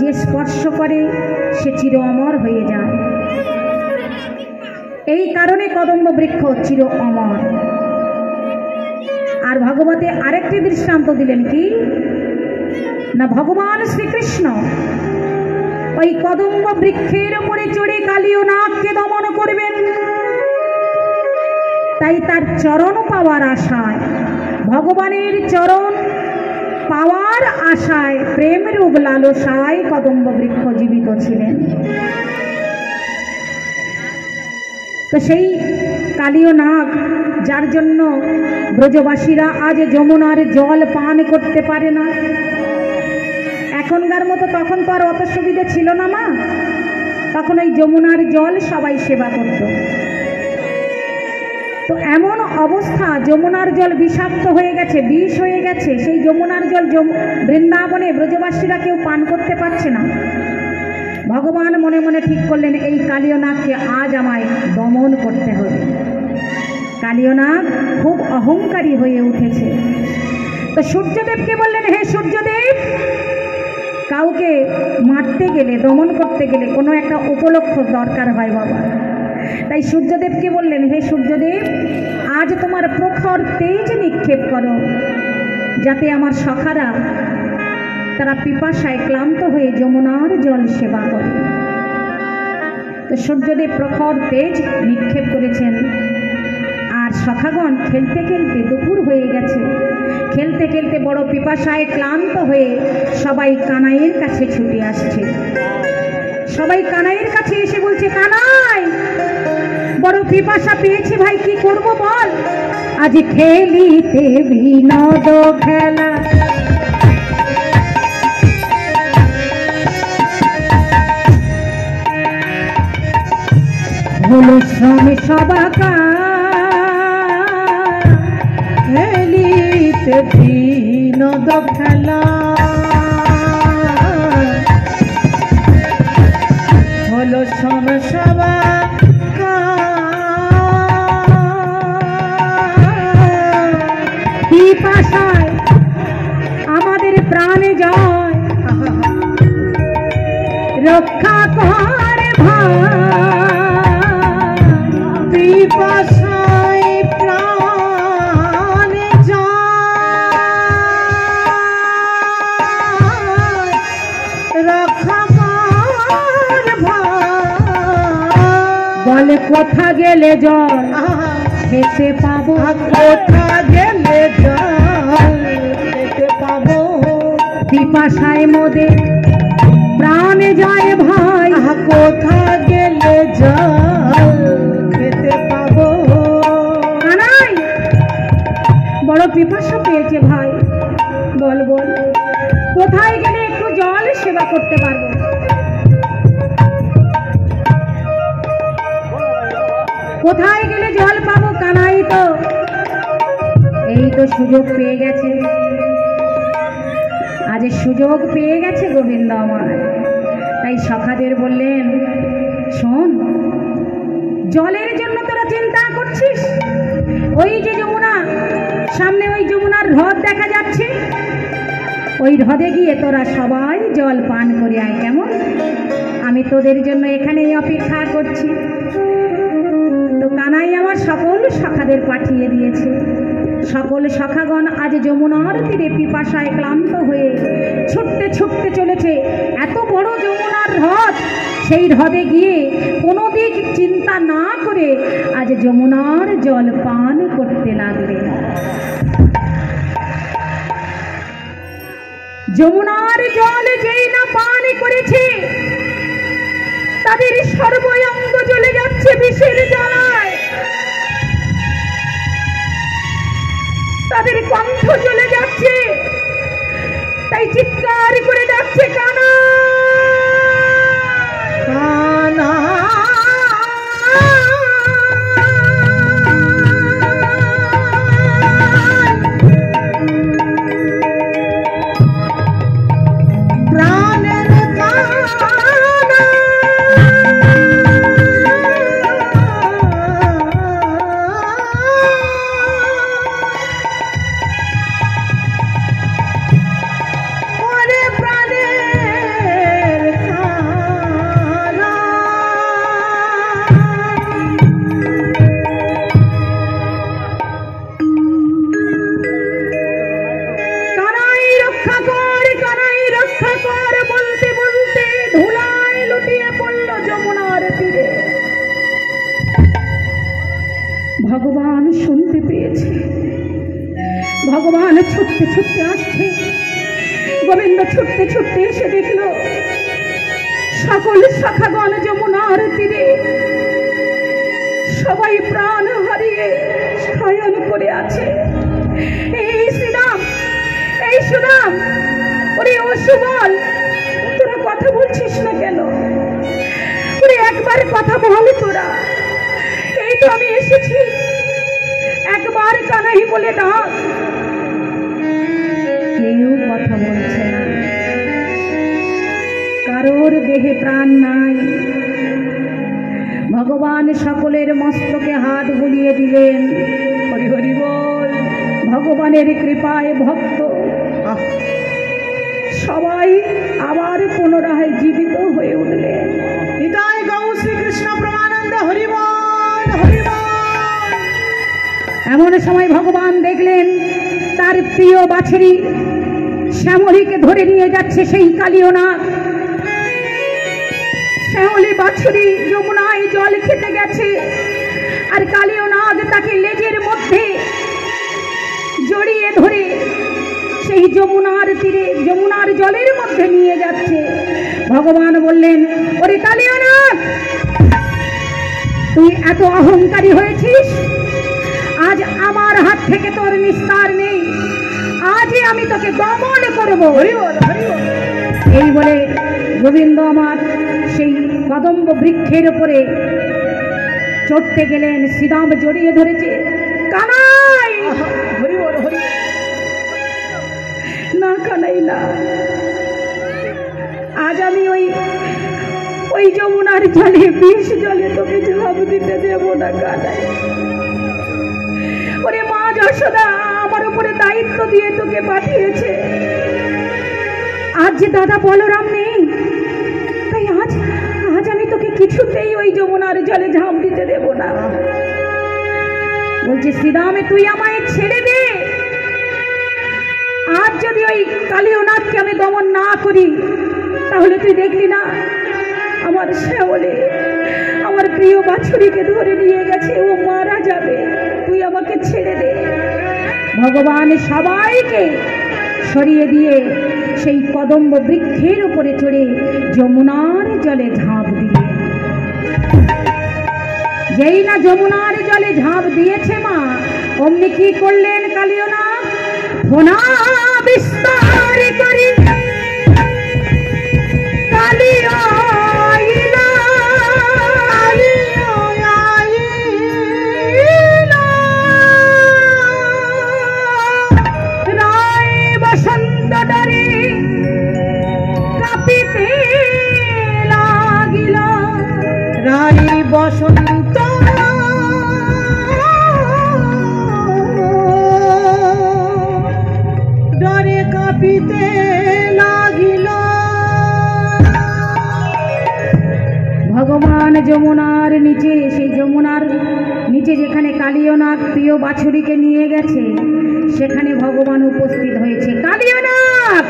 যে স্পর্শ করে, সে চির অমর হয়ে যায়। এই কারণে কদম্ব বৃক্ষ চির অমর। আর ভগবতে আরেকটি দৃষ্টান্ত দিলেন, কি না ভগবান শ্রীকৃষ্ণ ওই কদম্ব বৃক্ষের উপরে চড়ে কালীয় নাগকে দমন করবেন। তাই তার চরণ পাওয়ার আশায়, ভগবানের চরণ পাওয়ার আশায়, প্রেম রূপ লালসায় কদম্ব বৃক্ষ জীবিত ছিলেন। তো সেই কালীয় নাগ, যার জন্য ব্রজবাসীরা আজ যমুনার জল পান করতে পারে না। এখনকার মতো তখন তো আর অত সুবিধা ছিল না মা, তখন ওই যমুনার জল সবাই সেবা করত। তো এমন অবস্থা, যমুনার জল বিষাক্ত হয়ে গেছে, বিষ হয়ে গেছে। সেই যমুনার জল বৃন্দাবনে ব্রজবাসীরা কেউ পান করতে পারছে না। ভগবান মনে মনে ঠিক করলেন, এই কালীয় নাগকে আজ আমায় দমন করতে হবে। কালীয় নাগ খুব অহংকারী হয়ে উঠেছে। তো সূর্যদেবকে বললেন, হে সূর্যদেব, কাউকে মারতে গেলে, দমন করতে গেলে কোনো একটা উপলক্ষ দরকার হয় বাবা। তাই সূর্যদেবকে বললেন, হে সূর্যদেব, আজ তোমার প্রখর তেজ নিক্ষেপ করো, যাতে আমার সখারা তারা পিপাসায় ক্লান্ত হয়ে যমুনার জল সেবা করে। তো সূর্যদেব প্রখর তেজ নিক্ষেপ করেছেন। আর সখাগণ খেলতে খেলতে, দুপুর হয়ে গেছে, খেলতে খেলতে বড় পিপাসায় ক্লান্ত হয়ে সবাই কানাইয়ের কাছে ছুটে আসছে। সবাই কানাইয়ের কাছে এসে বলছে, কানাই, বড় পিপাসা পেয়েছে ভাই, কি করব বল? আজ খেলিতে বিনোদ খেলা, হলো শ্রম সবাকা, খেলিতে বিনোদ খেলা, হলো সমসভা, পিপাসায় আমাদের প্রাণে যায়, রক্ষা করে ভাই, পিপাসায় প্রাণে যায়, রক্ষা কর ভাই। বলে কোথা গেলে জল খেতে পাবো, কোথা গেলে জল খেতে পাবো, পিপাসায় মোদে প্রাণে যায় ভাই, কোথা গেলে জল খেতে পাবো। কানাই, বড় পিপাসা পেয়েছে ভাই, বল বল কোথায় গেলে একটু জল সেবা করতে পারবো? কোথায় গেলে জল পাবো? কানাই তো এই তো সুযোগ পেয়ে গেছে, আজ সুযোগ পেয়ে গেছে গোবিন্দ আমার। তাই সখাদের বললেন, শোন, জলের জন্য তোরা চিন্তা করছিস? ওই যে যমুনা, সামনে ওই যমুনার হ্রদ দেখা যাচ্ছে, ওই হ্রদে গিয়ে তোরা সবাই জল পান করে আয়, কেমন? আমি তোদের জন্য এখানেই অপেক্ষা করছি। তো কানাই আমার সকল সখাদের পাঠিয়ে দিয়েছে। সকল সখাগণ আজ যমুনার তীরে পিপাসায় ক্লান্ত হয়ে ছুটতে ছুটতে চলেছে। এত বড় যমুনার হ্রদ, সেই হ্রদে গিয়ে কোনো দিক চিন্তা না করে আজ যমুনার জল পান করতে লাগলে। যমুনার জল যেই না পান করেছে, তাদের সর্বঙ্গ জ্বলে যাচ্ছে বিষের জ্বালায়, তাদের কণ্ঠ জ্বলে যাচ্ছে। তাই চিৎকার করে ডাকছে, কানা কানা ছুটতে আসছে। গোবিন্দ ছুটতে ছুটতে এসে দেখল সকল শাখাগণ যমুনার তীরে সবাই প্রাণ হারিয়ে শয়ন করে আছে। এই শ্রীরাম, এই সুরাম, ওরে ও সুবল, তোরা কথা বলছিস না কেন? ওরে একবার কথা বল তোরা। এই তো আমি এসেছি, একবার কানাই বলে ডাক। কেউ কথা বলছে না, কারোর দেহে প্রাণ নাই। ভগবান সকলের মস্তকে হাত বুলিয়ে দিলেন। হরি হরি বল। ভগবানের কৃপায় ভক্ত সবাই আবার পুনরায় জীবিত হয়ে উঠলেন। নিতাই গৌ শ্রীকৃষ্ণ প্রমানন্দ। হরি বল, হরি বল। এমন সময় ভগবান দেখলেন তার প্রিয় বাছুরি শ্যামলীকে ধরে নিয়ে যাচ্ছে সেই কালীয়নাগ। শ্যামলী বাছুরি যমুনায় জল খেতে গেছে, আর কালীয়নাগ তাকে লেজের মধ্যে জড়িয়ে ধরে সেই যমুনার তীরে যমুনার জলের মধ্যে নিয়ে যাচ্ছে। ভগবান বললেন, ওরে কালীয়নাগ, তুই এত অহংকারী হয়েছিস, আজ আমার হাত থেকে তোর নিস্তার নেই, আজই আমি তোকে দমন করব। এই বলে গোবিন্দ আমার সেই কদম্ব বৃক্ষের উপরে চড়তে গেলেন। শ্রীরাম জড়িয়ে ধরেছে। কানাই, না কানাই না, আজ আমি ওই যমুনার জলে, বিষ জলে তোকে ঝাঁপ দিতে দেব না কানাই। ওরে মা যশোদা আমার উপরে দায়িত্ব দিয়ে তোকে পাঠিয়েছে। আজ যে দাদা বলরাম নেই, তাই আজ আমি তোকে কিছুতেই ওই যমুনার জলে ঝাঁপ দিতে দেব না। বলছে, শ্রীরামে তুই আমায় ছেড়ে দে। আজ যদি ওই কালীয়নাগকে আমি দমন না করি, তাহলে তুই দেখলি না আমার শ্যামলী আমার প্রিয় বাছুরিকে ধরে নিয়ে গেছে, ও মারা যাবে। তুই আমাকে ছেড়ে দে। ভগবান সবাইকে সরিয়ে দিয়ে সেই কদম্ব বৃক্ষের উপরে চড়ে যমুনার জলে ঝাঁপ দিলেন। যেই না যমুনার জলে ঝাঁপ দিয়েছে মা, অমনি কি করলেন কালীয়নাগ? ফোনা বিস্তার করি কালিয়া বসন্ত ডরে কাঁপিতে লাগিল। ভগবান যমুনার নিচে, সেই যমুনার নিচে যেখানে কালীয়নাগ প্রিয় বাছুরিকে নিয়ে গেছে, সেখানে ভগবান উপস্থিত হয়েছে। কালীয়নাগ,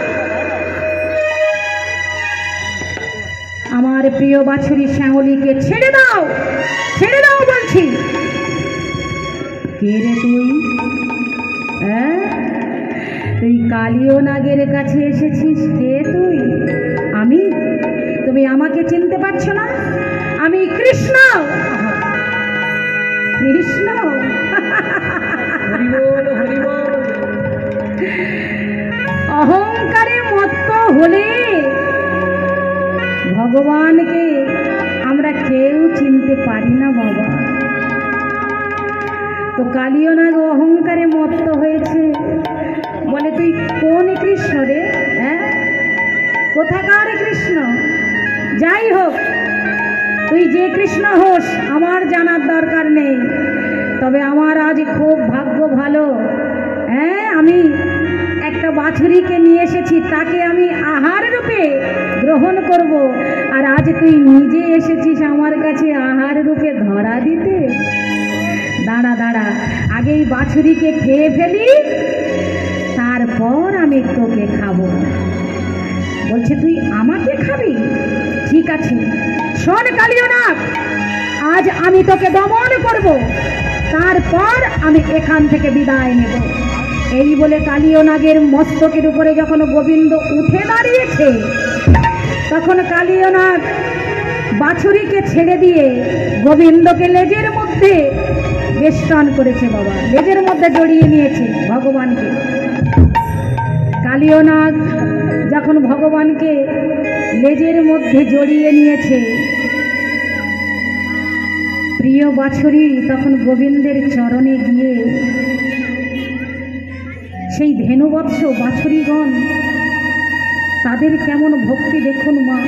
আমার প্রিয় বাছুরি শ্যামলীকে ছেড়ে দাও, ছেড়ে দাও বলছি। কে রে তুই? তুই কালীয়নাগের কাছে এসেছিস? কে তুই? আমি? তুমি আমাকে চিনতে পারছো না? আমি কৃষ্ণ। কৃষ্ণ? অহংকারে মত্ত হলে ভগবানকে আমরা কেউ চিনতে পারি না বাবা। তো কালীয়নাগ অহংকারে মত্ত হয়েছে, বলে তুই কোন কৃষ্ণ রে? কোথাকার কৃষ্ণ? যাই হোক, তুই যে কৃষ্ণ হোস আমার জানার দরকার নেই, তবে আমার আজ খুব ভাগ্য ভালো। আমি একটা বাছুরিকে নিয়ে এসেছি, তাকে আমি আহার রূপে গ্রহণ করব, আর আজ তুই নিজে এসেছিস আমার কাছে আহার রূপে ধরা দিতে। দাঁড়া দাঁড়া, আগে এই বাছুরিকে খেয়ে ফেলি, তারপর আমি তোকে খাবো। বলছে, তুই আমাকে খাবি? ঠিক আছে, শোন কালীয়নাগ, আজ আমি তোকে দমন করব, তারপর আমি এখান থেকে বিদায় নেব। এই বলে কালীয় নাগের মস্তকের উপরে যখন গোবিন্দ উঠে দাঁড়িয়েছে, তখন কালীয় নাগ বাছুরিকে ছেড়ে দিয়ে গোবিন্দকে লেজের মধ্যে বেষ্টন করেছে। বাবা লেজের মধ্যে জড়িয়ে নিয়েছে ভগবানকে। কালীয় নাগ যখন ভগবানকে লেজের মধ্যে জড়িয়ে নিয়েছে, প্রিয় বাছুরি তখন গোবিন্দের চরণে গিয়ে সেই ধেনুবৎস বাছুরিগণ তাদের কেমন ভক্তি দেখুন মা।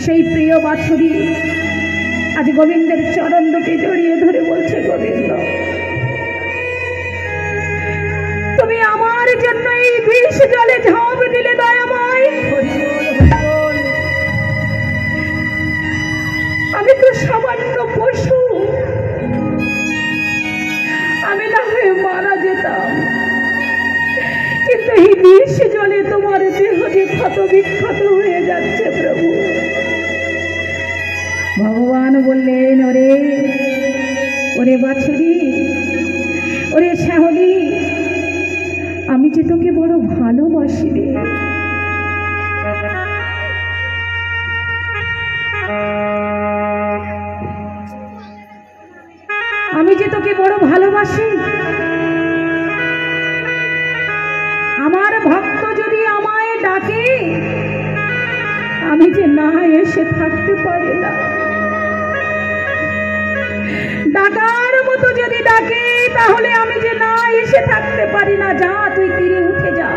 সেই প্রিয় বাছুরি আজ গোবিন্দের চরণ দুটি জড়িয়ে ধরে বলছে, গোবিন্দ তুমি আমার জন্য এই বিষ জলে ঝাঁপ দিলে দয়াময়, আমি তো সামান্য পশু, আমি না হয়ে মারা যেতাম, কিন্তু এই বিষ জলে তোমার দেহ যে ক্ষত বিক্ষত হয়ে যাচ্ছে প্রভু। ভগবান বললেন, ওরে ওরে বাছুরি, ওরে শ্যামলী, আমি যে তোকে বড় ভালোবাসি রে। আমি যে তোকে বড় ভালোবাসি, আমার ভক্ত যদি আমায় ডাকে আমি যে না এসে থাকতে পারি না, ডাকার মতো যদি ডাকে তাহলে আমি যে না এসে থাকতে পারি না। যা তুই তীরে উঠে যা,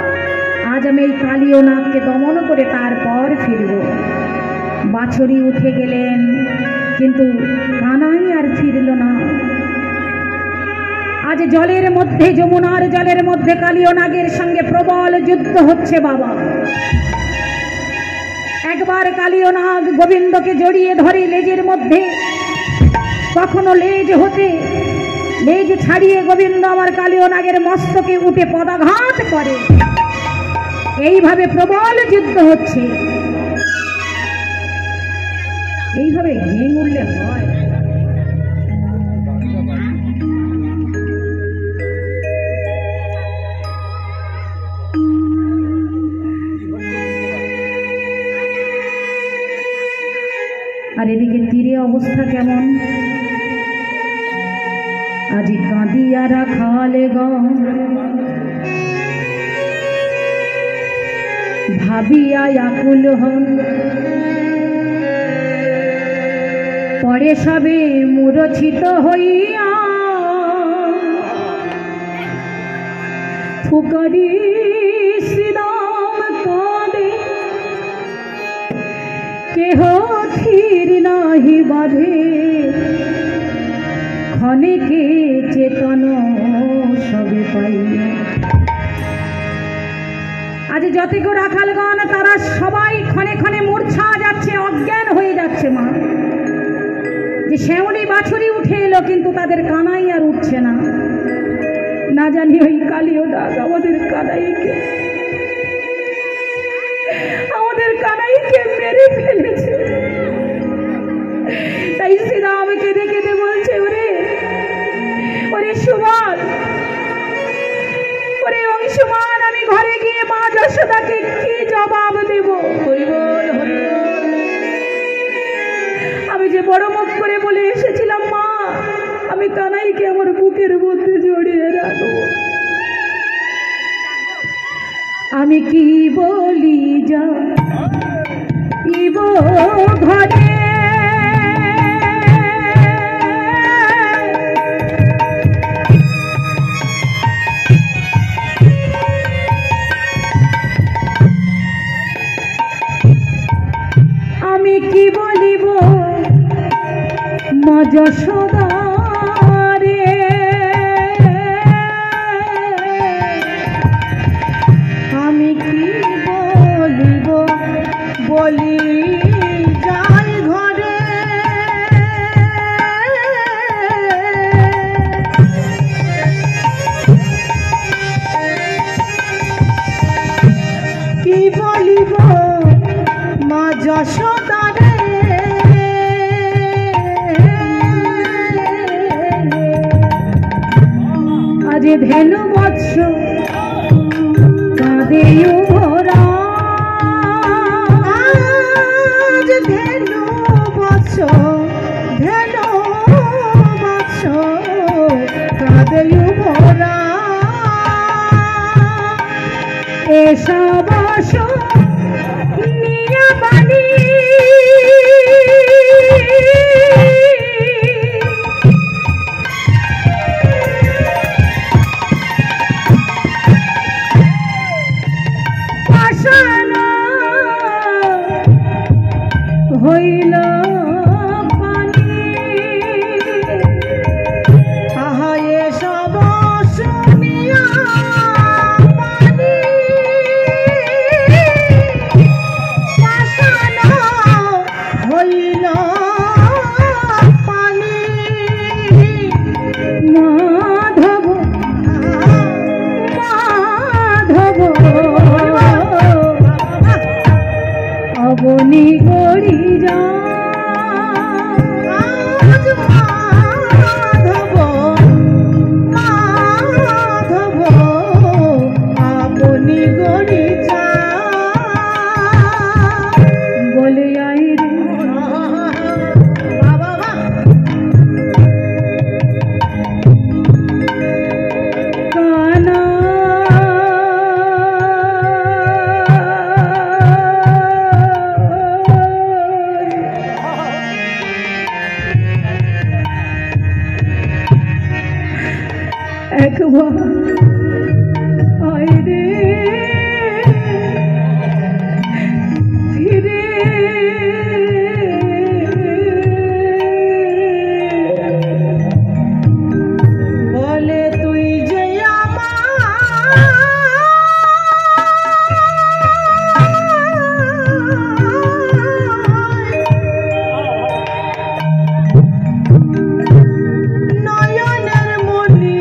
আজ আমি এই কালীয় নাগকে দমন করে তারপর ফিরব। বাছুরি উঠে গেলেন, কিন্তু কানাই আর ফিরল না। আজ জলের মধ্যে, যমুনার জলের মধ্যে কালীয় নাগের সঙ্গে প্রবল যুদ্ধ হচ্ছে বাবা। একবার কালীয় নাগ গোবিন্দকে জড়িয়ে ধরে লেজের মধ্যে, কখনো লেজ হতে লেজ ছাড়িয়ে গোবিন্দ আমার কালীয় নাগের মস্তকে উঠে পদাঘাত করে। এইভাবে প্রবল যুদ্ধ হচ্ছে। এইভাবে ঘেং উঠলে হয়? আর এদিকে তীরে অবস্থা কেমন? আজি কাঁদিয়া রাখালে গণ ভাবিয়া আকুল হন, পরে সবে মূর্ছিত হইয়া ফুকারি শ্রীরাম কাঁদে, কেহ থির নাহি বাঁধে, ক্ষণেকে চেতন সবে পাইয়া। আজ যতগো রাখালগণ তারা সবাই ক্ষণে ক্ষণে মূর্ছা যাচ্ছে, অজ্ঞান হয়ে যাচ্ছে মা। যে শ্যামলী বাছুরি উঠে এলো, কিন্তু তাদের কানাই আর উঠছে না। না জানি ওই কালীয় নাগ আমাদের কানাইকে মেরে ফেলেছে। তাই শ্রীরাম কেঁদে কেঁদে বলছে, ওরে ওরে সুমান, ওরে অংশমান, আমি ঘরে গিয়ে মা যশোদাকে কি জবাব দেব? আমি যে বড় মুখ করে বলে এসেছিলাম, মা আমি কানাইকে আমার বুকের মধ্যে জড়িয়ে রাখবো, আমি কি বলি যা ইব ঘরে? আমি কি বলিব মা যশোদা রে? আমি কি বলিব বলি যাই ঘরে? কি বলিব মা যশোদা রে? আজ ধেনু বৎস এসব নিয়া বাণী পাষাণ হইল অবনি গড়ি যা মাধব মাধব আপনি গড়ি যা বলে আই রে কানা একবার আয় রে ফিরে বলে তুই যে নয়নের মনি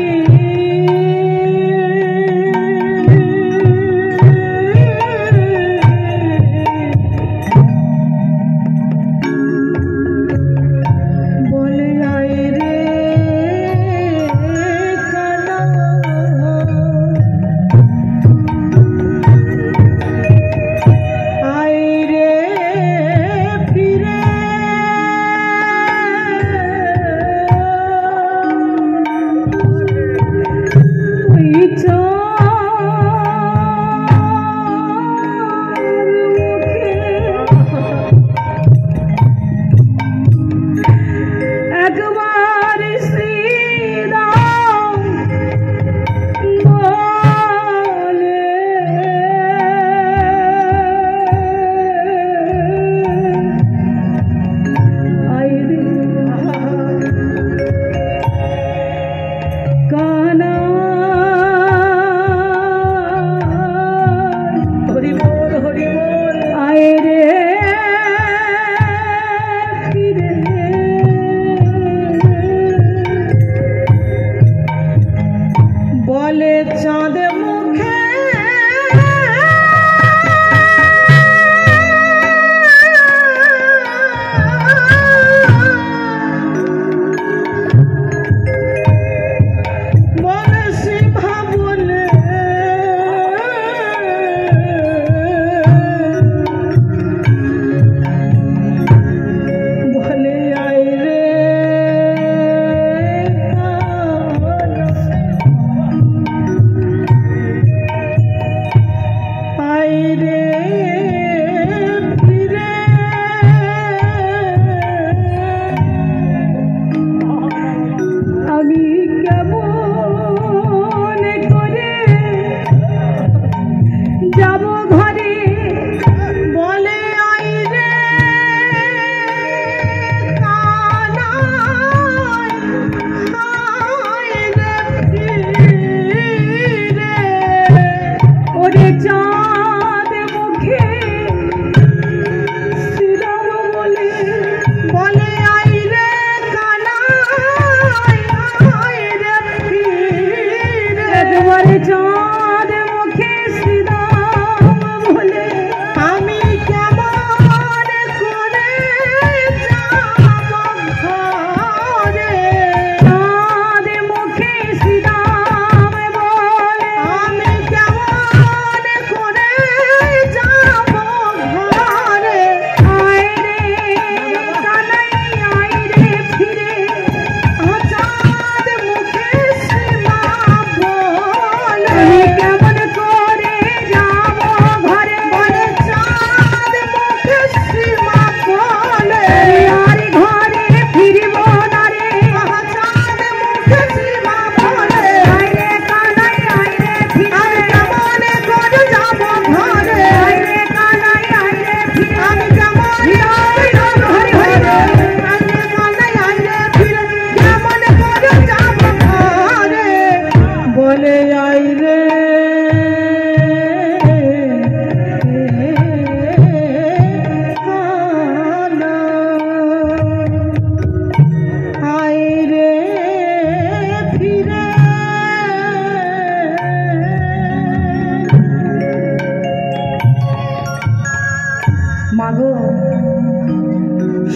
মাগো,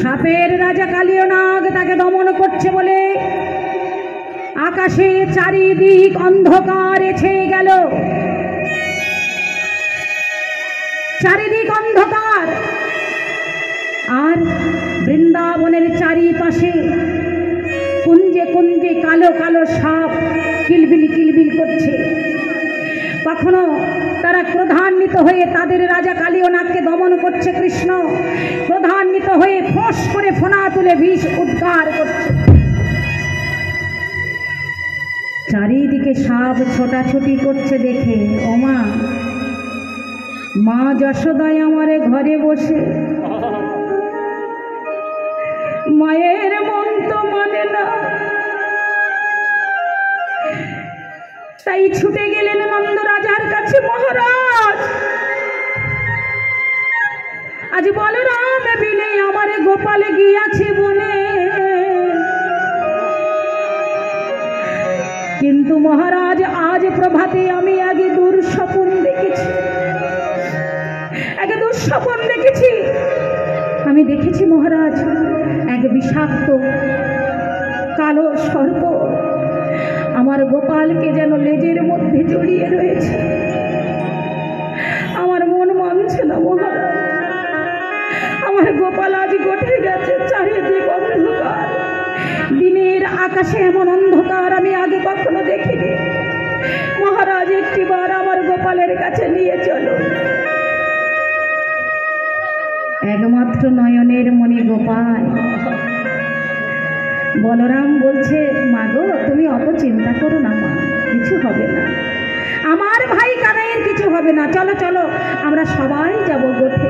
সাপের রাজা কালীয় নাগ তাকে দমন করছে বলে আকাশে চারিদিক অন্ধকারে ছেয়ে গেল। চারিদিক অন্ধকার, আর বৃন্দাবনের চারিপাশে কুঞ্জে কুঞ্জে কালো কালো সাপ কিলবিল কিলবিল করছে। কখনো তারা ক্রোধান্বিত হয়ে তাদের রাজা কালীয় নাগকে দমন করছে। কৃষ্ণ ক্রোধান্বিত হয়ে ফোঁস করে ফোনা তুলে বিষ উদ্গার করছে। চারিদিকে সাপ ছোটাছুটি করছে দেখে ওমা, মা যশোদায় আমারে ঘরে বসে, মায়ের মন তো মানে না, তাই ছুটে গেলেন নন্দ রাজার কাছে। মহারাজ, আজ বলরাম বিনে আমারে গোপাল গিয়াছে বনে, কিন্তু মহারাজ আজ প্রভাতে আমি আগে দুঃস্বপ্ন দেখেছি, আগে দুঃস্বপ্ন দেখেছি। আমি দেখেছি মহারাজ, এক বিষাক্ত কালো সর্প আমার গোপালকে যেন লেজের মধ্যে জড়িয়ে রয়েছে। আমার মন মানছে না মহারাজ, আমার গোপাল আজ গঠে গেছে। চারিদিক অন্ধকার, দিনের আকাশে এমন অন্ধকার আমি আগে কখনো দেখিনি। মহারাজ, একটিবার আমার গোপালের কাছে নিয়ে চলো। একমাত্র নয়নের মণি গোপাল। বলরাম বলছে, মাগো তুমি অত চিন্তা করো না মা, কিছু হবে না, আমার ভাই কানাইয়ের কিছু হবে না। চলো চলো, আমরা সবাই যাব গোঠে।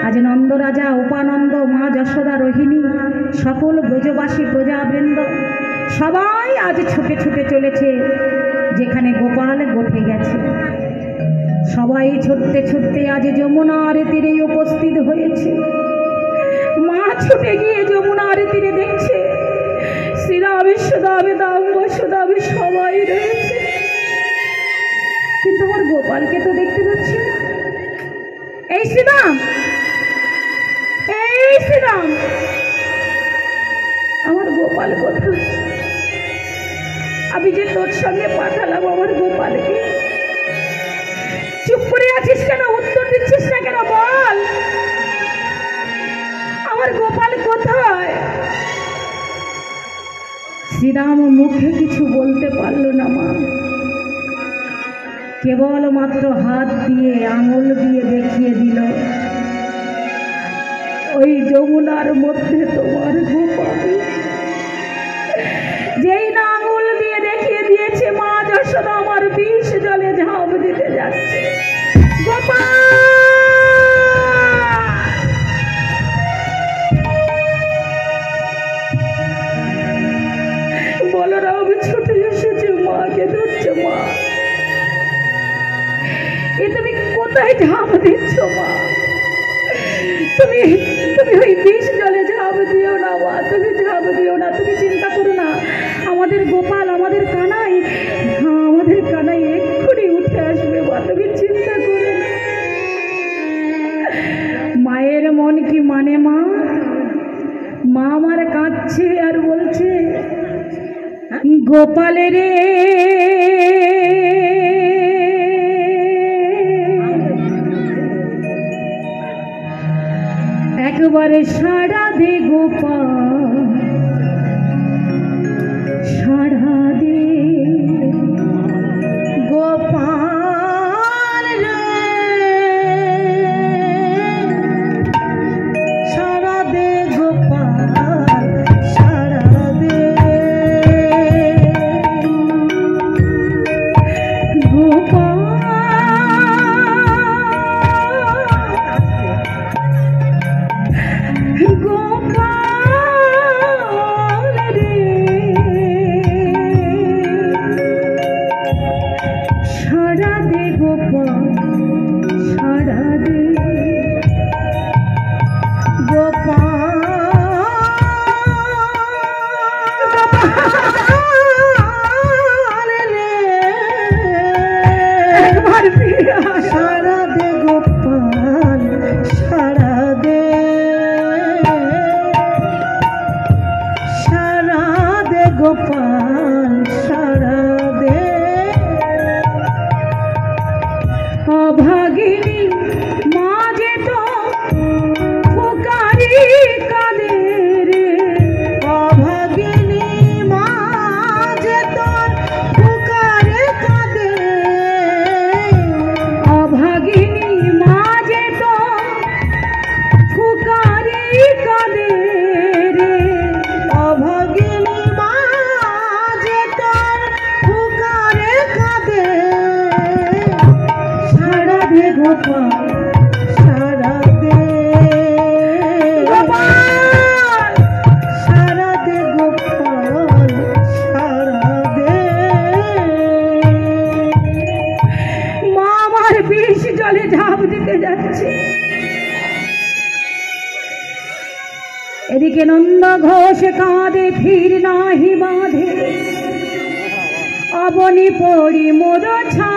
আজ নন্দ রাজা, উপানন্দ, মা যশোদা, রোহিণী, সকল ব্রজবাসী প্রজাবৃন্দ সবাই আজ ছুটে ছুটে চলেছে যেখানে গোপাল গোঠে গেছে। সবাই ছুটতে ছুটতে আজ যমুনার তীরে উপস্থিত হয়েছে। মা ছুটে গিয়ে যমুনার তীরে দেখছে শ্রীরামে, সুদামে, দাম্ব সুদামে সবাই রয়েছে, কিন্তু আমার গোপালকে তো দেখতে পাচ্ছি না। এই শ্রীরাম, এই শ্রীরাম, আমার গোপাল কোথায়? আমি যে তোর সঙ্গে পাঠালাম আমার গোপালকে, চুপ করে আছিস কেন? উত্তর দিচ্ছিস না কেন? বল, আমার গোপাল কোথায়? শ্রীরাম মুখে কিছু বলতে পারল না মা, কেবল মাত্র হাত দিয়ে আঙুল দিয়ে দেখিয়ে দিল, ওই যমুনার মধ্যে তোমার গোপাল। যেই না আঙুল দিয়ে দেখিয়ে দিয়েছে, মা যশোদা আমার বিষ জলে ঝাঁপ দিতে যাচ্ছে। গোপাল! বলরাম ছুটে এসেছে, মাকে ধরছে। মা, এ তুমি কোথায় ঝাঁপ দিচ্ছ মা? তুমি তুমি ওই বিষ জলে ঝাঁপ দিও না মা, তুমি ঝাঁপ দিও না। তুমি চিন্তা করো না, আমাদের গোপাল, আমাদের কানাই, আমাদের কানাই এক্ষুনি উঠে আসবে মা, তুমি চিন্তা করো না। মায়ের মন কি মানে মা? মা আমার কাঁদছে আর বলছে, গোপালের রে একবারে সাড়া দে গোপাল, সাড়া দে গোপাল রে, সাড়া দে গোপাল, সাড়া দে গোপাল। গোপাল রে গোপাল সারা দে গোপাল সারা দে গোপাল সারা দে। মা আমার বিষ জলে ঝাঁপ দিতে যাচ্ছে, এদিকে নন্দ ঘোষ কাঁদে ফির নাহি বাঁধে, অবনি পড়ি মোর ছা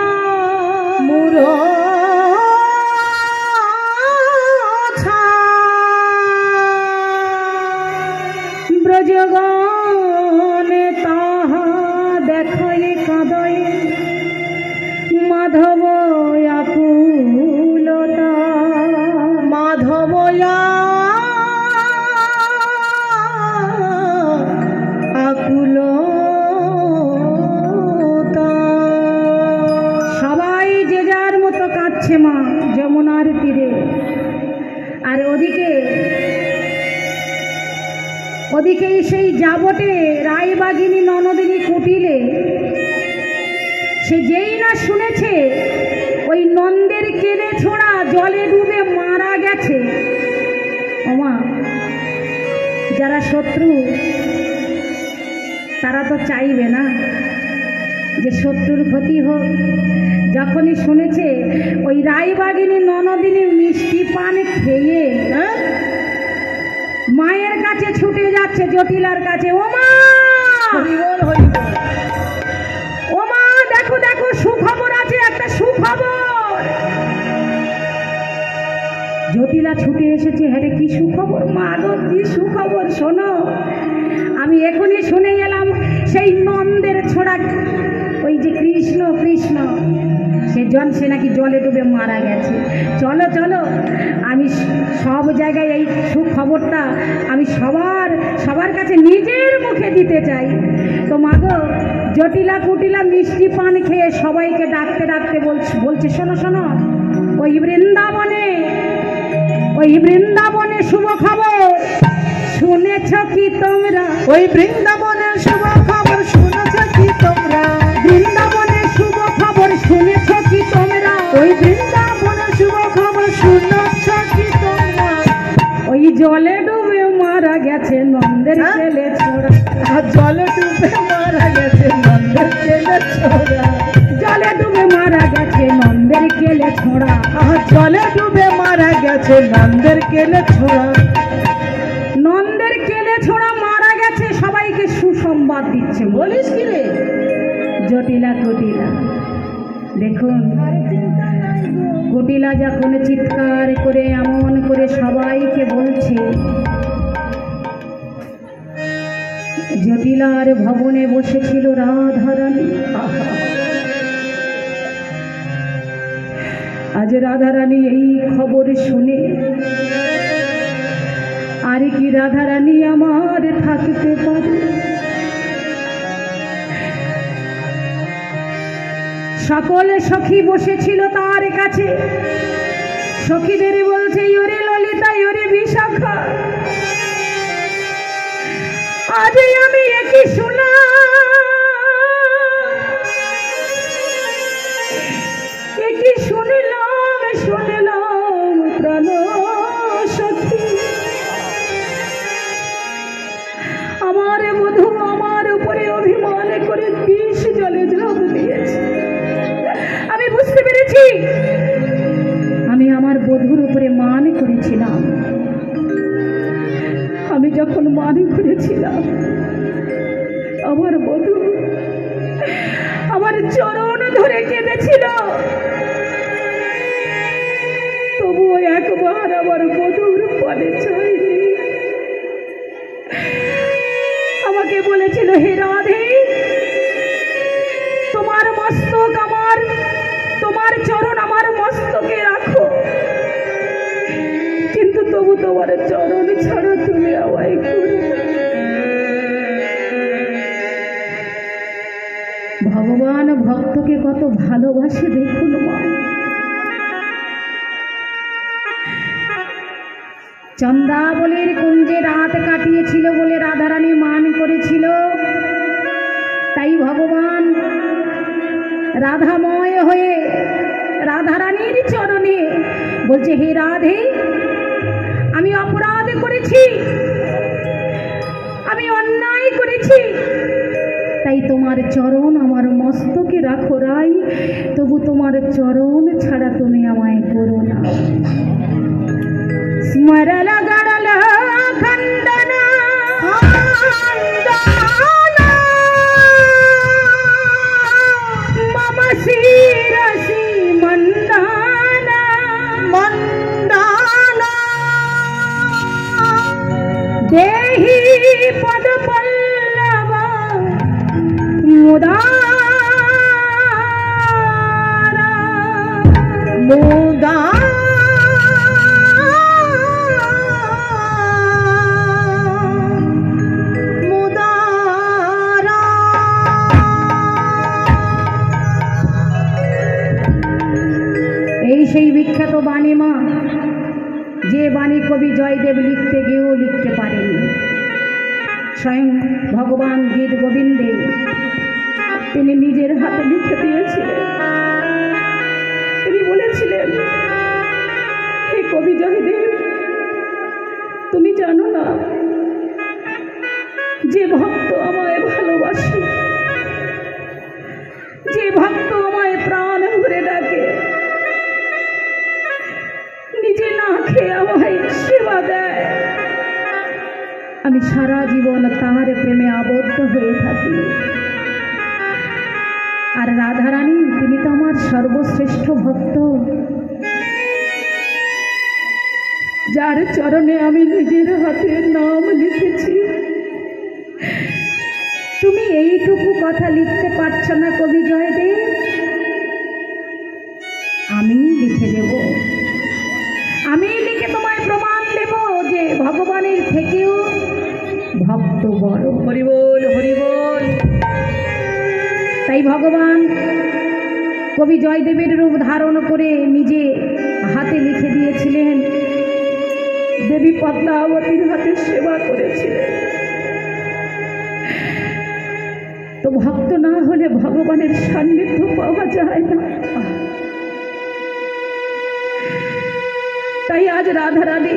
মোর ব্রজগণে তাহা দেখায় কাঁদয়, মাধব আকুলতা মাধবয়া আকুলতা। সবাই যে যার মতো কাঁদছে মা যমুনার তীরে। আর ওদিকেই সেই যাবটে রায়বাগিনী ননদিনী কুটিলে সে যেই না শুনেছে ওই নন্দের কেড়ে ছোড়া জলে ডুবে মারা গেছে। ওমা, যারা শত্রু তারা তো চাইবে না যে শত্রুর ক্ষতি হোক। যখনই শুনেছে ওই রায়বাগিনী ননদিনী মিষ্টি পান খেয়ে মায়ের কাছে ছুটে যাচ্ছে, জটিলার কাছে। ওমা হরিবল হরিবল। ওমা, দেখো দেখো, সুখবর আছে, একটা সুখবর। জটিলা ছুটে এসেছে। হ্যাঁ রে, কি সুখবর মা গো, কি সুখবর, শোনো। আমি এখনই শুনে এলাম সেই নন্দের ছোড়া ওই যে কৃষ্ণ কৃষ্ণ সে নাকি জলে ডুবে মারা গেছে। চলো চলো, আমি সব জায়গায় এই সুখবরটা আমি সবার কাছে নিজের মুখে দিতে চাই। তো মা গো, জটিলা কুটিলা মিষ্টি পান খেয়ে সবাইকে ডাকতে ডাকতে বলছে, শোনো শোনো, ওই বৃন্দাবনে শুভ খবর শুনেছ কি তোমরা? ওই বৃন্দাবনের শুভ খবর শুনেছ কি তোমরা? বৃন্দাবনের শুভ খবর শুনেছ কি তোমরা? ওই বৃন্দাবনের শুভ খবর শুনেছ কি তোমরা? ওই জলে ডুবে মারা গেছে নন্দের ছেলে ছোড়া। জলে ডুবে মারা গেছে নন্দের ছেলে ছোড়া। জলে ডুবে মারা গেছে নন্দের কেলে ছোড়া। জলে ডুবে মারা গেছে নন্দের কেলে ছোড়া। নন্দের কেলে ছোড়া মারা গেছে, সবাইকে সুসংবাদ দিচ্ছে। বলিস কি রে? জটিলা কুটিলা দেখুন, কুটিলা যখন চিৎকার করে এমন করে সবাইকে বলছে, জটিলার ভবনে বসেছিল রাধারানী। আজ রাধারানী এই খবর শুনে আর কি রাধারানী আমার থাকতে পারে? সকলে সখী বসেছিল তার কাছে, সখীদের বলছে, ইয়োরে ললিতা, ইয়োরে বিশাখা, আজ আমি একই শুনলাম প্রাণ সখী, আমার বধূ আমার উপরে অভিমান করে বিষ জলে ঝাঁপ দিয়েছে। আমি বুঝতে পেরেছি আমি আমার বধূর উপরে মান করেছিলাম। আমি যখন মান করেছিলাম, আমার বধূ আমার চরণ ধরে কেঁদেছিল, তবুও একবার আমার বধূর পানে চাইনি। আমাকে বলেছিল, হে রাধে, তোমার মস্তক তোমার চরণ আমার মস্তকে রাখো, কিন্তু তবু তোমার চরণ ছাড়া তুমি আমায় করো। ভগবান ভক্তকে কত ভালোবাসে দেখুন মা। চন্দ্রাবলীর কুঞ্জে রাত কাটিয়েছিল বলে রাধারানী মান করেছিল, তাই ভগবান রাধাময় হয়ে রাধারানীর চরণে, বলছে হে রাধে, আমি অপরাধ করেছি, আমি অন্যায় করেছি, তাই তোমার চরণ আমার মস্তকে রাখো রাই, তবু তোমার চরণ ছাড়া তুমি আমায় করো না। স্মরল গড়ল খণ্ডনা মম শিরসি মন্দানা মন্দানা দেহি পদ পল্লব মুদারা মুদারা সেই বিখ্যাত বাণী মা, যে বাণী কবি জয়দেব লিখতে গিয়েও লিখতে পারেনি। স্বয়ং ভগবান গীত গোবিন্দে তিনি নিজের হাতে লিখে দিয়েছিলেন। তিনি বলেছিলেন, হে কবি জয়দেব, তুমি জানো না যে ভক্ত আমায় ভালোবাসে, যে ভক্ত আমায় প্রাণ ভরে ডাকে, নিজে না খেয়ে আমায় সেবা দেয়, আমি সারা জীবন তাহার প্রেমে আবদ্ধ হয়ে থাকি। আর রাধারানী, তিনি তো আমার সর্বশ্রেষ্ঠ ভক্ত, যার চরণে আমি নিজের হাতে নাম লিখেছি। তুমি এইটুকু কথা লিখতে পারছ না কবি জয়দেব, আমি লিখে দেব, আমি লিখে তোমায় প্রমাণ দেব যে ভগবানের থেকেও ভক্ত বড়। হরি বল, হরি বল। তাই ভগবান কবি জয়দেবের রূপ ধারণ করে নিজে হাতে লিখে দিয়েছিলেন, দেবী পদ্মাবতীর হাতে সেবা করেছিলেন। তো ভক্ত না হলে ভগবানের সান্নিধ্য পাওয়া যায় না। তাই আজ রাধারানী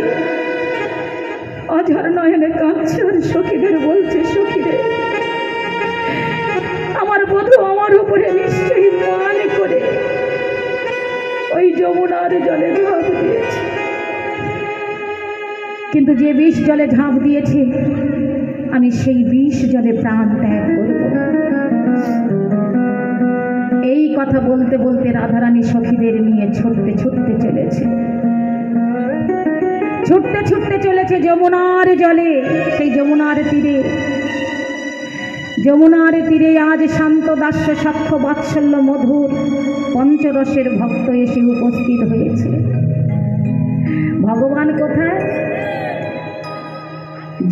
অঝর নয়নে কাঁদছে আর সখীদের বলছে, সখীরে, আমার বধূ আমার উপরে নিশ্চয়ই মান করে ওই যমুনার জলে ঝাঁপ দিয়েছে, কিন্তু যে বিষ জলে ঝাঁপ দিয়েছে আমি সেই বিষ জলে প্রাণ ত্যাগ করব। এই কথা বলতে বলতে রাধারানী সখীদের নিয়ে ছুটতে ছুটতে চলেছে, ছুটতে ছুটতে চলেছে যমুনার জলে। সেই যমুনার তীরে, যমুনার তীরে আজ শান্ত দাস্য সাক্ষ্য বাৎসল্য মধুর পঞ্চরসের ভক্ত এসে উপস্থিত হয়েছে। ভগবান কোথায়?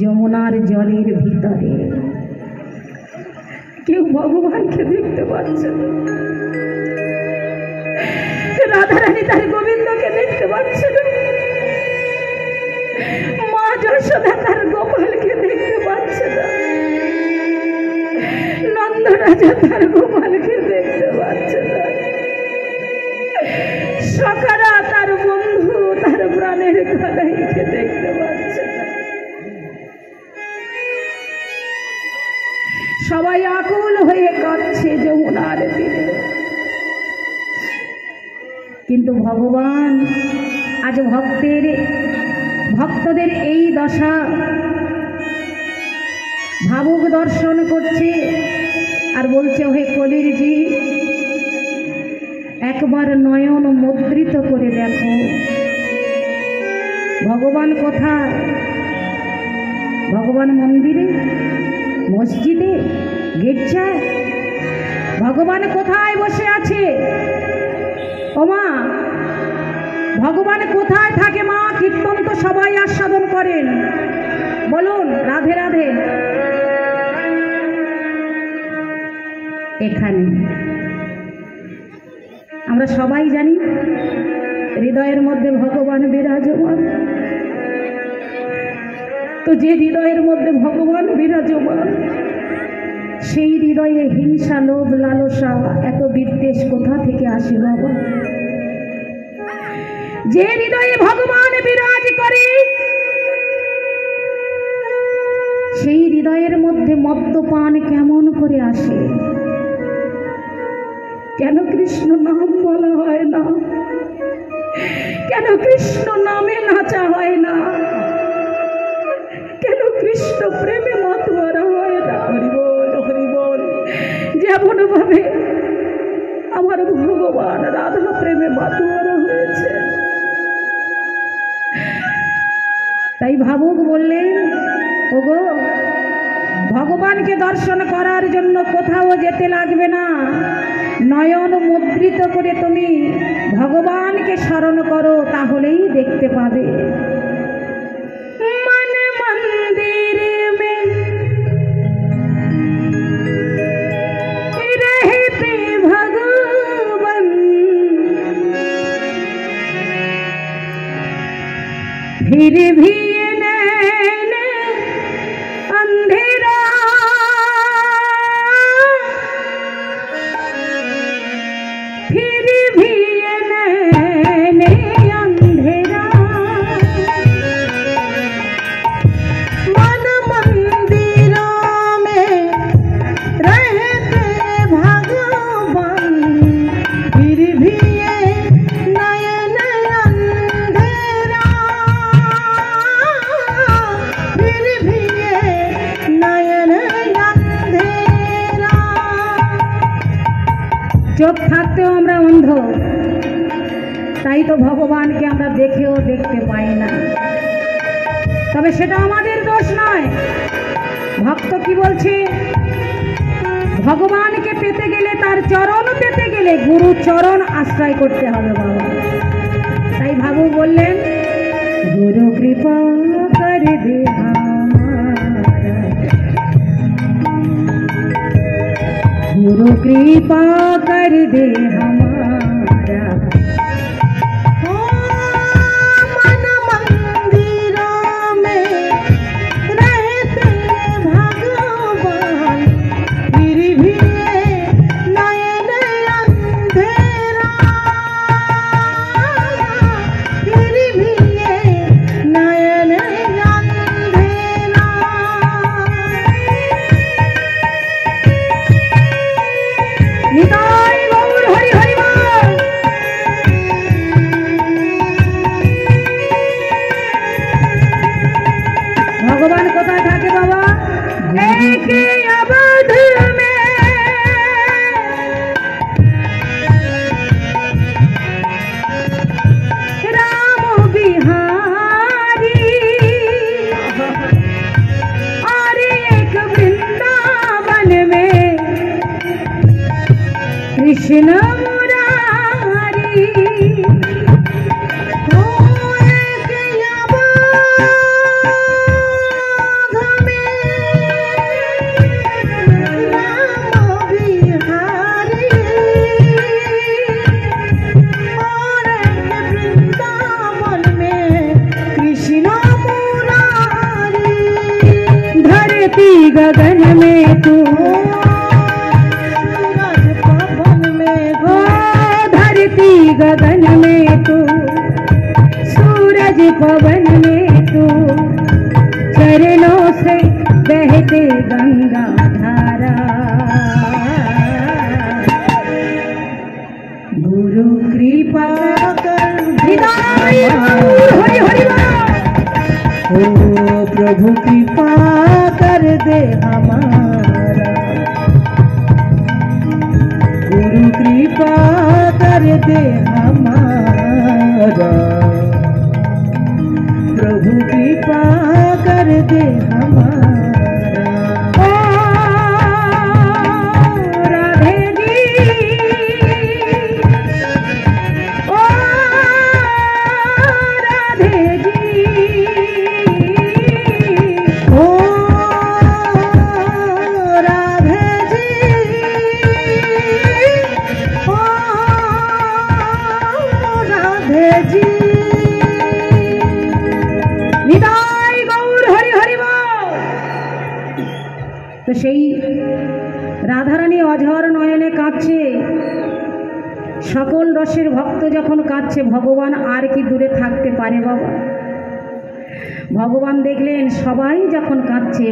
যমুনার জলের ভিতরে। কেউ ভগবানকে দেখতে পাচ্ছে না, রাধারানী তার গোবিন্দকে দেখতে পাচ্ছে না, মা যশোদা তার গোপালকে দেখতে পাচ্ছে না, নন্দরাজা তার গোপালকে দেখতে পাচ্ছে না, সখারা তার বন্ধু তার প্রাণের কানাইকে দেখতে পাচ্ছে না। সবাই আকুল হয়ে কাঁদছে যমুনার তীরে, কিন্তু ভগবান আজ ভক্তদের এই দশা ভাবুক দর্শন করছে আর বলছে, হে কলির জি, একবার নয়ন মুদ্রিত করে দেখো ভগবান কোথায়। ভগবান মন্দিরে, মসজিদে, গির্জায়, ভগবান কোথায় বসে আছে? ও মা, ভগবান কোথায় থাকে? মা, কীর্তন তো সবাই আস্বাদন করেন, বলুন রাধে রাধে। এখানে আমরা সবাই জানি হৃদয়ের মধ্যে ভগবান বিরাজমান। তো যে হৃদয়ের মধ্যে ভগবান বিরাজমান, সেই হৃদয়ে হিংসা, লোভ, লালসা, এত বিদ্বেষ কোথা থেকে আসে বাবা? যে হৃদয়ে ভগবান বিরাজ করে সেই হৃদয়ের মধ্যে মদ্যপান কেমন করে আসে? কেন কৃষ্ণ নাম বলা হয় না? কেন কৃষ্ণ নামে নাচা হয় না? কেন কৃষ্ণ প্রেমে মাতোয়ারা হয় না? হরি বল, হরি বল। যেমন ভাবে আমার ভগবান রাধা প্রেমে মাতোয়ারা হয়েছে। তাই ভাবুক বললেন, ওগো ভগবানকে দর্শন করার জন্য কোথাও যেতে লাগবে না, নয়ন মুদ্রিত করে তুমি ভগবানকে স্মরণ করো, তাহলেই দেখতে পাবে। मन मंदिर में रहते भगवान, फिर भी ये नैन अंधेरा, फिर भी ये नैन अंधेरा। मन मंदिरों में रहते भगवान, फिर भी ये नयन अंधेरा, फिर भी ये नयन अंधेरा। চোখ থাকতেও আমরা অন্ধ, তাই তো ভগবানকে আমরা দেখেও দেখতে পাই না। তবে সেটা আমাদের দোষ নয়। ভক্ত কি বলছে? ভগবানকে পেতে গেলে, তার চরণ পেতে গেলে গুরু চরণ আশ্রয় করতে হবে বাবা। তাই ভাবু বললেন, গুরু কৃপা করে দে হামারা, गुरु कृपा कर दे हमारा। मन मंदिरों में रहते भगवान, फिर भी ये नयन अंधेरा, फिर भी ये नयन अंधेरा। নিতাই গৌর হরি হরি বল। ভগবান কোথায় থাকে বাবা? এক অবধ মে রাম বিহারি, और एक वृंदावन में कृष्ण मुरारी। धरती गगन में तू, धरती गगन में तू, सूरज पवन में तू, चरणों से बहते गंगा धारा। गुरु कृपा कर हृदय हरि हरि बोल। ओ प्रभु कृपा कर दे हमारा, गुरु कृपा कर दे हमारा, प्रभु कृपा कर दे हमारा। ओ राधे जी, ओ राधे जी, ओ राधे जी, ओ राधे जी। নিতাই গৌর হরি হরি বল। তো সেই রাধারানী অঝর নয়নে কাঁদছে, সকল রসের ভক্ত যখন কাঁদছে, ভগবান আর কি দূরে থাকতে পারে বাবা? ভগবান দেখলেন সবাই যখন কাঁদছে,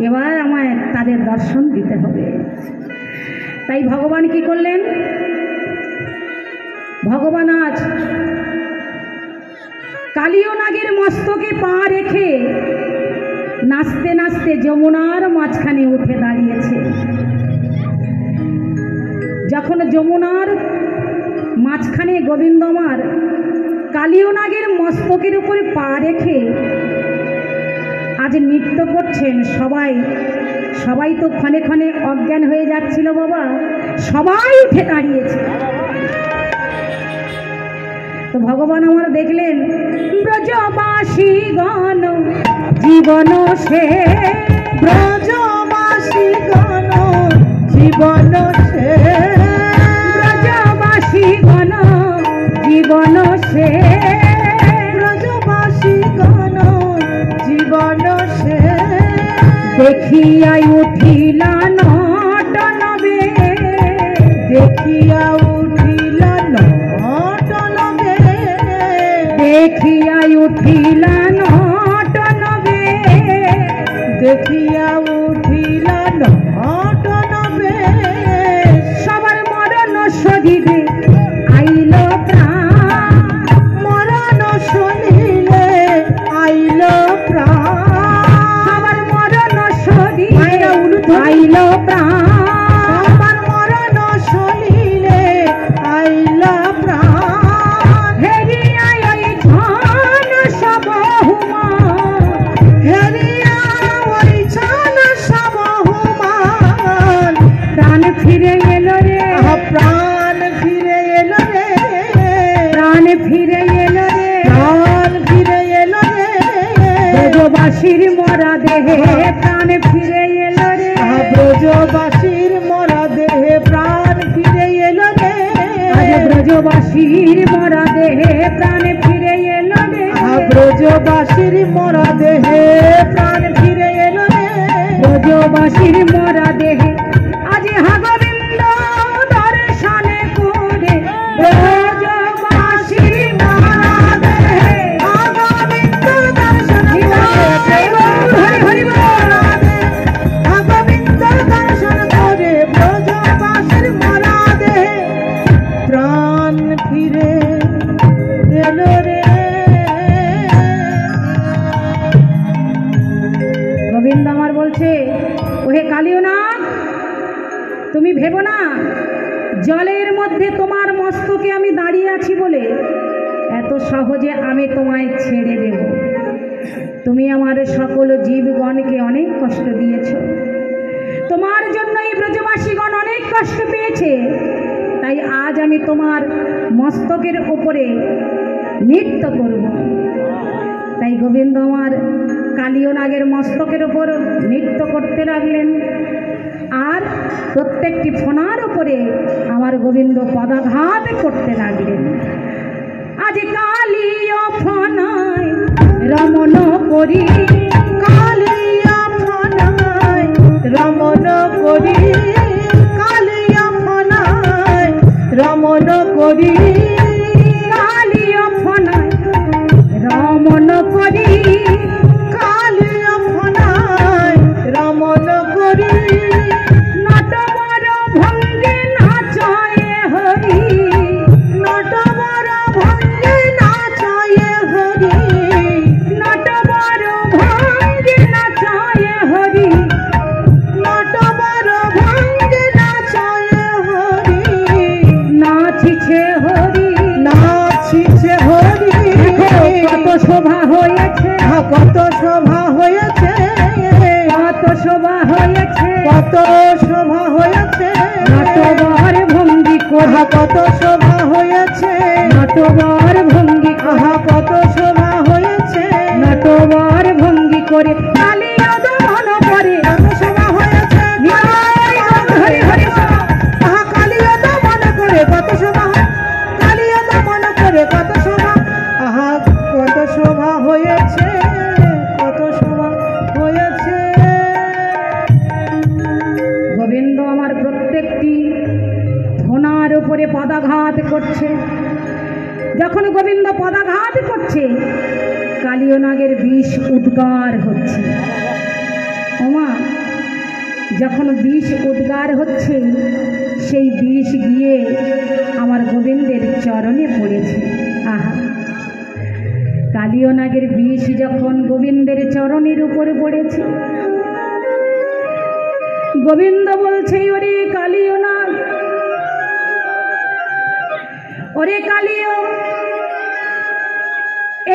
এবার আমায় তাদের দর্শন দিতে হবে। তাই ভগবান কি করলেন? ভগবান আজ কালীয় নাগের মস্তকে পা রেখে নাচতে নাচতে যমুনার মাঝখানে উঠে দাঁড়িয়েছে। যখন যমুনার মাঝখানে গোবিন্দ আমার কালীয় নাগের মস্তকের উপরে পা রেখে আজ নৃত্য করছেন, সবাই তো ক্ষণে ক্ষণে অজ্ঞান হয়ে যাচ্ছিল বাবা, সবাই উঠে দাঁড়িয়েছে। তো ভগবান আমার দেখলেন ব্রজবাসী গণ জীবন সে, ব্রজবাসী গণ জীবন সে, ব্রজবাসী গণ জীবন সে, ব্রজবাসী গণ জীবন সে, দেখিয়া উঠিলা নটনবে, দেখিয়া উঠিলা নটনবে, দেখিয়া উঠিলা নটনবে, দেখিয়া উঠিলা নটনবে, সবার মরণ শরীরে আইল প্রাণ, মরণ শুনিলে আইল প্রাণ, সবার মরণ শরীরে আইল প্রাণ, সবার মরণ শুনিলে আইল প্রাণ, হেরিয়া ওই ঝন সবহুমান, হেরিয়া ওই ছান সবহুমান, প্রাণ ফিরে এলো রে, প্রাণ ফিরে এলো রে, প্রাণ ফিরে এলো রে, প্রাণ ফিরে এলো রে, ব্রজবাসীর মরা দেহে প্রাণ ফিরে এলো রে, ব্রজবাসীর মরা দেহে প্রাণ ফিরে এলো রে, আজ ব্রজবাসীর মরা দেহে প্রাণ ফিরে এলো রে, ব্রজবাসীর মরা দেহে প্রাণ ফিরে এলো রে, ব্রজবাসীর মরা দেহে আজ গোবিন্দ দর্শনে করে, ব্রজবাসীর মরা দেহে গোবিন্দ দর্শন হরি হরি বল। গোবিন্দ দর্শন করে ব্রজবাসীর মরা দেহে প্রাণ ফিরে এলো রে। গোবিন্দ আমার বলছে, ওহে কালীয় নাগ, তুমি ভেবো না জলের মধ্যে তোমার মস্তকে আমি দাঁড়িয়ে আছি বলে এত সহজে আমি তোমায় ছেড়ে দেব। তুমি আমার সকল জীবগণকে অনেক কষ্ট দিয়েছ, তোমার জন্য এই ব্রজবাসীগণ অনেক কষ্ট পেয়েছে, তাই আজ আমি তোমার মস্তকের উপরে নৃত্য করব। তাই গোবিন্দ আমার কালীয় নাগের মস্তকের উপর নৃত্য করতে লাগলেন, আর প্রত্যেকটি ফোনার উপরে আমার গোবিন্দ পদাঘাত করতে লাগলেন। আজ কালীয় ফনায় রমণ করি, কালিয়া ফনায় রমণ করি, কালিয়া ফনায় রমণ করি, কালীয় ফনায় রমণ করি, কালিয়া ফনায় রমণ করি, নটবর ভঙ্গে নাচয়ে হরি, নটবর ভঙ্গে নাচয়ে হরি, নটবর ভঙ্গে নাচয়ে হরি, নটবর ভঙ্গে নাচয়ে হরি, নাচিছে হরি, নাচিছে হরি, কত শোভা হয়েছে, কত শোভা হয়েছে, কত শোভা হয়েছে, কত শোভা হয়েছে, নটবর ভঙ্গি করে, কত শোভা হয়েছে, নটবর ভঙ্গি আহা কত শোভা হয়েছে, নটবর ভঙ্গি করে কালীয় দমন করে, কত শোভা হয়েছে, হরি হরি আহা কালিয়া দমন করে কত শোভা, কালিয়া দমন করে কত শোভা, আহা কত শোভা হয়েছে, কত শোভা হয়েছে। গোবিন্দ আমার প্রত্যেকটি গোবিন্দ পদাঘাত করছে, কালীয় নাগের বিষ উদ্গার হচ্ছে। ওমা, যখন বিষ উদ্গার হচ্ছে, সেই বিষ গিয়ে আমার গোবিন্দের চরণে পড়েছে। আহা, কালীয় নাগের বিষ যখন গোবিন্দের চরণের উপরে পড়েছে, গোবিন্দ বলছে, ওরে কালীয় নাগ, ওরে কালীয়,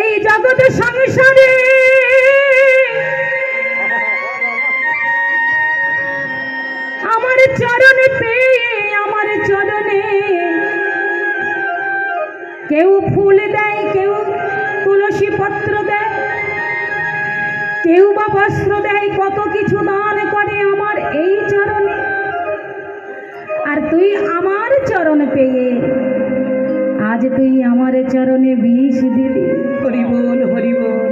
এই জগৎ সংসারে আমার চরণে পেয়ে, আমার চরণে কেউ ফুল দেয়, কেউ তুলসী পত্র দেয়, কেউ বা বস্ত্র দেয়, কত কিছু দান করে আমার এই চরণে। আর তুই আমার চরণ পেয়ে আজ তুই আমার চরণে বিষ দিবি। হরি বল, হরি বল।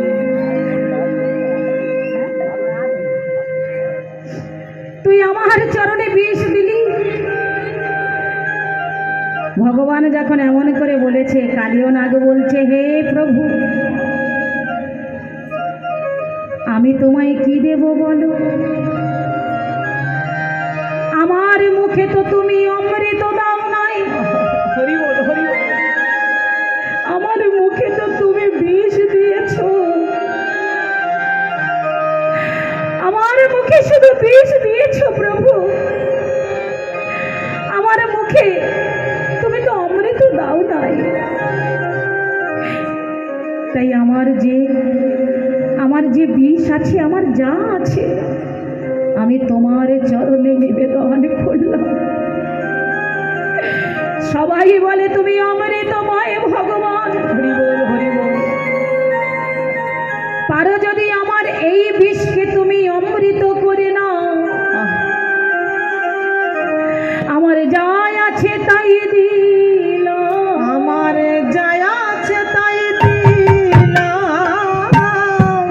তুই আমার চরণে বিষ দিলি। ভগবান যখন এমন করে বলেছে, কালীয় নাগ বলছে, হে প্রভু, আমি তোমায় কি দেব বলো? আমার মুখে তো তুমি অমৃত দাও নাই, হরি বল, হরি বল। আমার মুখে তো তুমি বিষ দিয়েছ, আমার মুখে শুধু বিষ দিয়েছ প্রভু, আমার মুখে তুমি তো অমৃত দাও নাই। তাই আমার যে বিষ আছে, আমার যা আছে, আমি তোমার চরণে নিবেদন করলাম। সবাই বলে তুমি অমৃতময় ভগবান। হরি বল, হরি বল। পারো যদি আমার এই বিষকে তুমি অমৃত করে নাও, আমার যা আছে তাই দিলাম, আমার যায় আছে তাই দিলাম,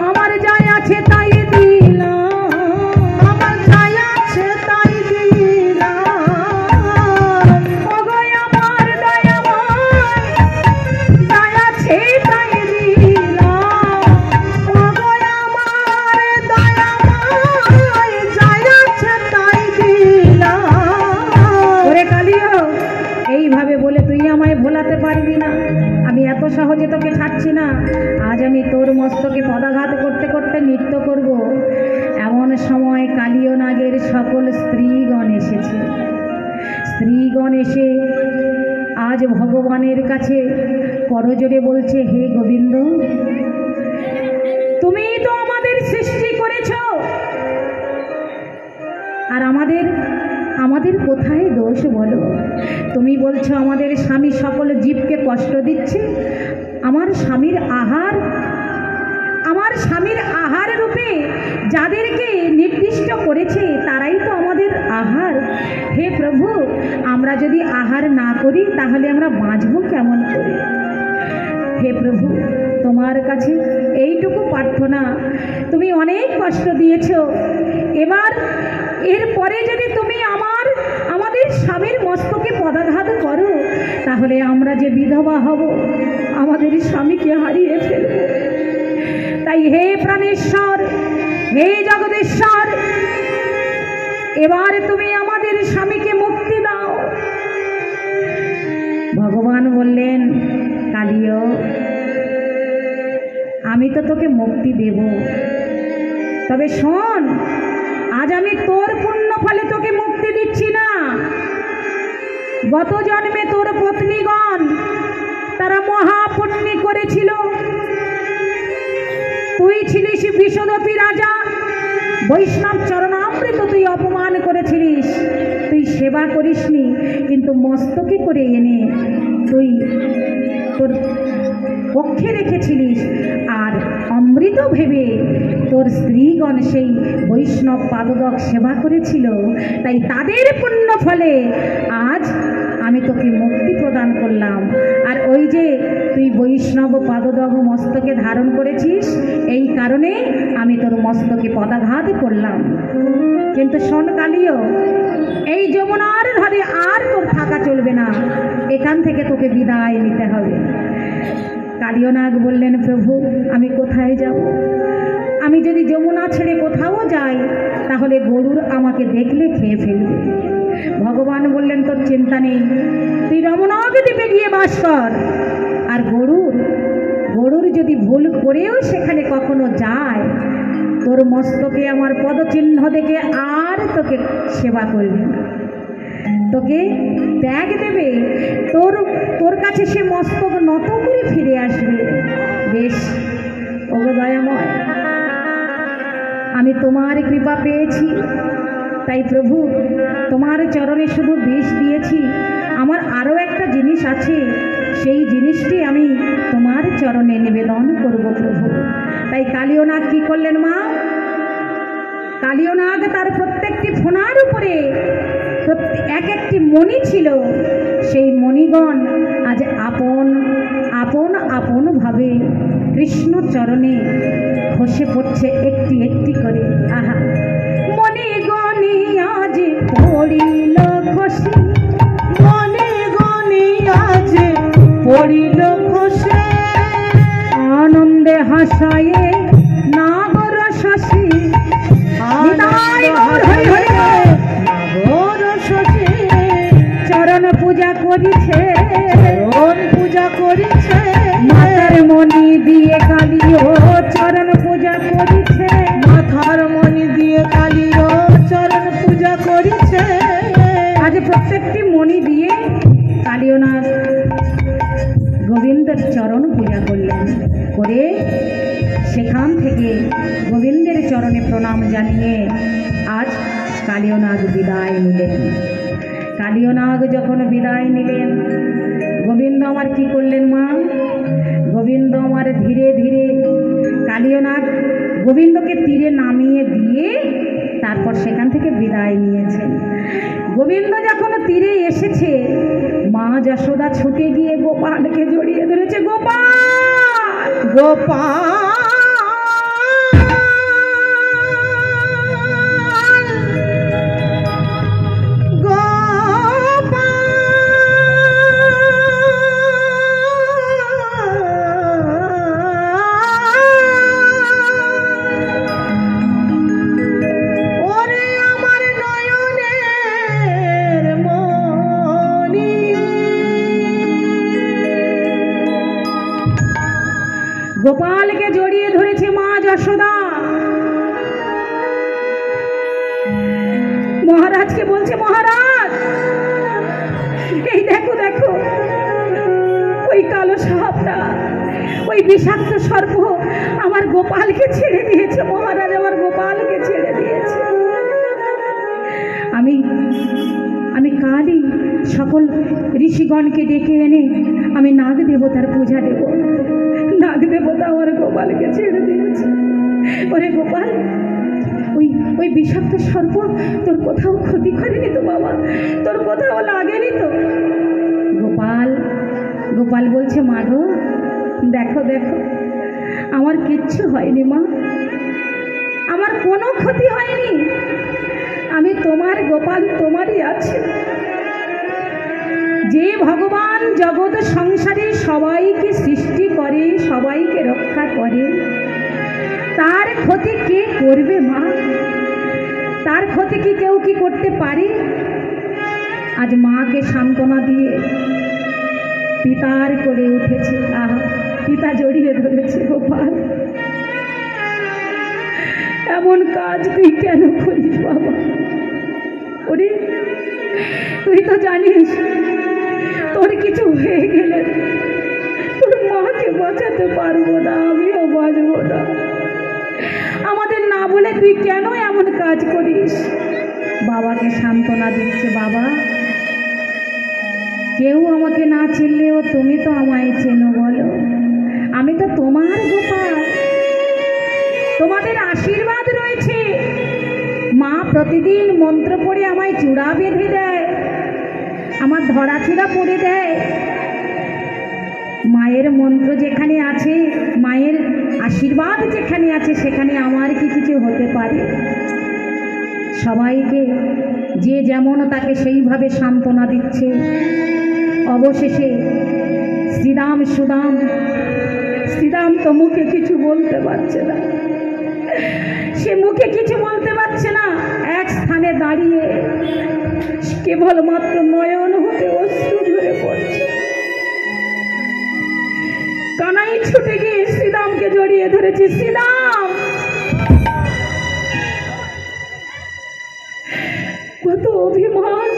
আমার যা আছে তাই দিলাম, আমার যায় আছে তাই দিলাম। ওগো আমার দয়াময়, যা আছে তাই দিলাম, ওগো আমার দয়াময়, যায় আছে তাই দিলাম। ওরে কালীয়, এইভাবে বলে তুই আমায় ভোলাতে পারবি না। আমি এত সহজে তোকে ছাড়ছি না। আজ আমি তোর মস্তকে পদাঘাত করতে করতে নৃত্য করব। এমন সময় কালীয় নাগের সকল স্ত্রীগণ এসেছে। স্ত্রীগণ এসে আজ ভগবানের কাছে করজোড়ে বলছে, হে গোবিন্দ, তুমি তো আমাদের সৃষ্টি করেছ, আর আমাদের কোথায় দোষ বলো? তুমি বলছো আমাদের স্বামী সকল জীবকে কষ্ট দিচ্ছে। আমার স্বামীর আহার রূপে যাদেরকে নির্দিষ্ট করেছে, তারাই তো আমাদের আহার। হে প্রভু, আমরা যদি আহার না করি তাহলে আমরা বাঁচব কেমন করে? হে প্রভু, তোমার কাছে এইটুকু প্রার্থনা, তুমি অনেক কষ্ট দিয়েছ, এরপরে যদি তুমি আমাদের স্বামীর মস্তকে পদাঘাত করো, তাহলে আমরা যে বিধবা হব, আমাদের স্বামীকে হারিয়ে ফেলব। তাই হে প্রাণেশ্বর, হে জগদীশ্বর, এবার তুমি আমাদের স্বামীকে মুক্তি দাও। ভগবান বললেন, কালীয়, আমি তো তোকে মুক্তি দেব, তবে শোন, আজ আমি তোর পুণ্য ফলে তোকে মুক্তি দিচ্ছি না। গত জন্মে তোর পত্নীগণ তারা মহাপুণ্যি করেছিল। তুই ছিলিস বিশ্বদপী রাজা, বৈষ্ণব চরণামৃত তুই অপমান করেছিলিস, তুই সেবা করিসনি, কিন্তু মস্তকে করে এনে তুই তোর পক্ষে রেখেছিলিস, আর অমৃত ভেবে তোর স্ত্রীগণ সেই বৈষ্ণব পাদদক সেবা করেছিল। তাই তাদের পুণ্য ফলে আজ আমি তোকে মুক্তি প্রদান করলাম। আর ওই যে তুই বৈষ্ণব পাদদক মস্তকে ধারণ করেছিস, এই কারণে আমি তোর মস্তকে পদাঘাত করলাম। কিন্তু শোন কালীয়, এই যমুনার ধারে আর তোর থাকা চলবে না, এখান থেকে তোকে বিদায় নিতে হবে। কালিয়নাগ বললেন, প্রভু আমি কোথায় যাব? আমি যদি যমুনা ছেড়ে কোথাও যাই তাহলে গরুর আমাকে দেখলে খেয়ে ফেলবে। ভগবান বললেন, তোর চিন্তা নেই, তুই রমনাগ দ্বীপে গিয়ে বাস কর। আর গরুর যদি ভুল করেও সেখানে কখনো যায়, তোর মস্তকে আমার পদচিহ্ন দেখে আর তোকে সেবা করবে না, তোকে ত্যাগ দেবে, তোর কাছে সে মস্তক নত করে ফিরে আসবে। বেশ ওগো দয়াময়, আমি তোমার কৃপা পেয়েছি, তাই প্রভু তোমার চরণে শুধু বিষ দিয়েছি, আমার আরও একটা জিনিস আছে, সেই জিনিসটি আমি তোমার চরণে নিবেদন করব প্রভু। তাই কালিয়নাগ কি করলেন মা? কালিয়নাগ তার প্রত্যেকটি ফোনার উপরে এক একটি মণি ছিল, সেই মণিগণ আজ আপন আপন আপন ভাবে কৃষ্ণ চরণে খসে পড়ছে একটি একটি করে। আহা, মণিগণি আজ পড়িল খসে, মণিগণি আজ পড়িল খসে, আনন্দে হাসায়ে নাগর শশী, চরণ পূজা করিছে, পূজা করিছে, মাতার মণি দিয়ে কালিও চরণ পূজা করিছে, মাথার মণি দিয়ে কালিও চরণ পূজা করিছে। আজ প্রত্যেকটি মণি দিয়ে কালিয়নাগ গোবিন্দের চরণ পূজা করলেন। করে সেখান থেকে গোবিন্দের চরণে প্রণাম জানিয়ে আজ কালিয়নাগ বিদায় নিলেন। কালিয়নাগ যখন বিদায় নিলেন, গোবিন্দ আমার কি করলেন মা? গোবিন্দ আমার ধীরে ধীরে কালিয়নাগ গোবিন্দকে তীরে নামিয়ে দিয়ে তারপর সেখান থেকে বিদায় নিয়েছেন। গোবিন্দ যখন তীরে এসেছে, মা যশোদা ছুটে গিয়ে গোপালকে জড়িয়ে ধরেছে। গোপাল, গোপাল, গোপালকে জড়িয়ে ধরেছে মা যশোদা। মহারাজকে বলছে, মহারাজ এই দেখো দেখো, ওই কালো সাপটা, ওই বিষাক্ত সর্প আমার গোপালকে ছেড়ে দিয়েছে। মহারাজ আমার গোপালকে ছেড়ে দিয়েছে। আমি কালই সকল ঋষিগণকে ডেকে এনে আমি নাগ দেবতার পূজা দেব। নাগ দেবতা আমার গোপালকে ছেড়ে দিয়েছে। ওরে গোপাল, ওই বিষাক্ত সর্প তোর কোথাও ক্ষতি করেনি তো বাবা? তোর কোথাও লাগেনি তো? গোপাল বলছে, মা গো দেখো দেখো, আমার কিচ্ছু হয়নি মা, আমার কোনো ক্ষতি হয়নি। আমি তোমার গোপাল, তোমারই আছে। যে ভগবান জগৎ সংসারে সবাইকে সৃষ্টি করে, সবাইকে রক্ষা করে, তার ক্ষতি কে করবে মা? তার ক্ষতি কি কেউ কি করতে পারে? আজ মাকে সান্ত্বনা দিয়ে পিতার করে উঠেছে। আহা, পিতা জড়িয়ে ধরেছে। গোপাল, এমন কাজ তুই কেন করিস বাবা? ওরে তুই তো জানিস, তোর কিছু হয়ে গেলে তোর মাকে বাঁচাতে পারবো না, আমিও বাঁচবো না। আমাদের না বলে তুই কেন এমন কাজ করিস? বাবাকে সান্ত্বনা দিচ্ছে। বাবা, কেউ আমাকে না চিনলেও তুমি তো আমায় চেনো, বলো আমি তো তোমার গোপাল, তোমাদের আশীর্বাদ রয়েছে। মা প্রতিদিন মন্ত্র পড়ে আমায় চূড়া বেঁধে দেয়, আমার ধরা চূড়া পড়ে দেয়। মায়ের মন্ত্র যেখানে আছে, মায়ের আশীর্বাদ যেখানে আছে, সেখানে আমার কি কিছু হতে পারে? সবাইকে যে যেমন তাকে সেইভাবে সান্ত্বনা দিচ্ছে। অবশেষে শ্রীরাম সুদাম শ্রীরাম তো মুখে কিছু বলতে পারছে না, সে মুখে কিছু বলতে পারছে না, এক স্থানে দাঁড়িয়ে কেবলমাত্র নয়ন হতে অশ্রু ঝরে পড়ছে। কানাই ছুটে গিয়ে শ্রীরামকে জড়িয়ে ধরেছে। শ্রীরাম, কত অভিমান,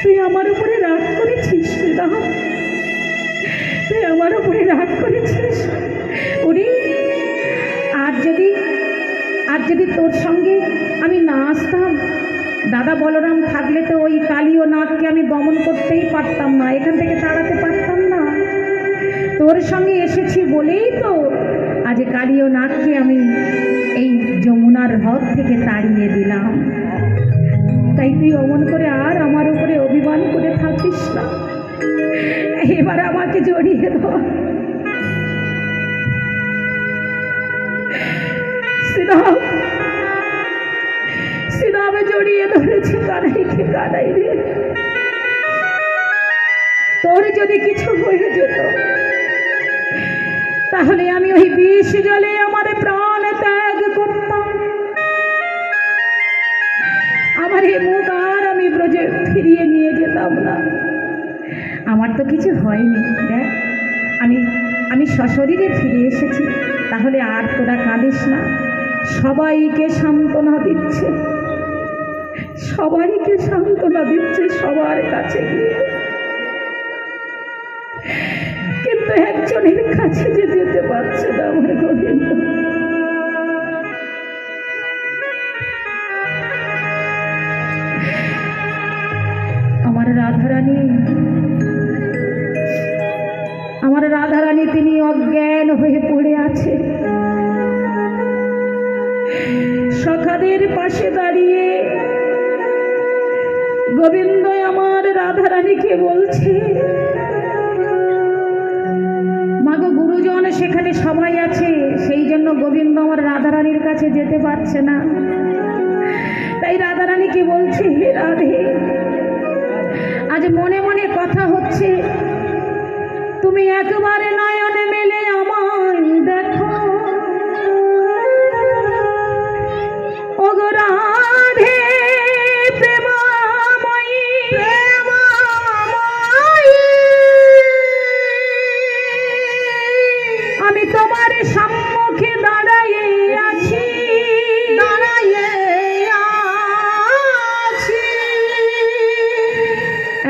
তুই আমার উপরে রাগ করেছিস শ্রীরাম, তুই আমার উপরে রাগ করেছিস। ওরে আর যদি তোর সঙ্গে আমি না আসতাম, দাদা বলরাম থাকলে তো ওই কালী ও নাগকে আমি দমন করতেই পারতাম না, এখান থেকে তাড়াতে পারতাম না। তোর সঙ্গে এসেছি বলেই তো আজ কালী ও নাগকে আমি এই যমুনার হ্রদ থেকে তাড়িয়ে দিলাম। তাই তুই অমন করে আর আমার উপরে অভিমান করে থাকিস না, এবার আমাকে জড়িয়ে ধর। শ্রীরাম, শ্রীরামে জড়িয়ে ধরেছে কানাইকে। কানাই রে, তোর যদি কিছু হয়ে যেত তাহলে আমি ওই বিষ জলে আমার প্রাণ ত্যাগ করতাম, আমার এই মুখ আর আমি ব্রজে ফিরিয়ে নিয়ে যেতাম না। আমার তো কিছু হয়নি, দেখ আমি সশরীরে ফিরে এসেছি, তাহলে আর তোরা কাঁদিস না। সবাইকে সান্ত্বনা দিচ্ছে, সবাইকে সান্ত্বনা দিচ্ছে সবার কাছে গিয়ে, কিন্তু একজনের কাছে যে যেতে পারছে না আমার গোবিন্দ। আমার রাধারানী, আমার রাধারানী তিনি অজ্ঞান হয়ে পড়ে আছে। সখাদের পাশে দাঁড়িয়ে গোবিন্দ আমার রাধারানীকে বলছে, মাগো গুরুজন সেখানে সবাই আছে, সেই জন্য গোবিন্দ আমার রাধারানীর কাছে যেতে পারছে না। তাই রাধারানীকে বলছে, হে রাধে, আজ মনে মনে কথা হচ্ছে, তুমি একবারে নয়নে মেলে আমায় দেখো। ওগো রাধে প্রেমাময়ী, আমি তোমার সম্মুখে দাঁড়াইয়ে আছি,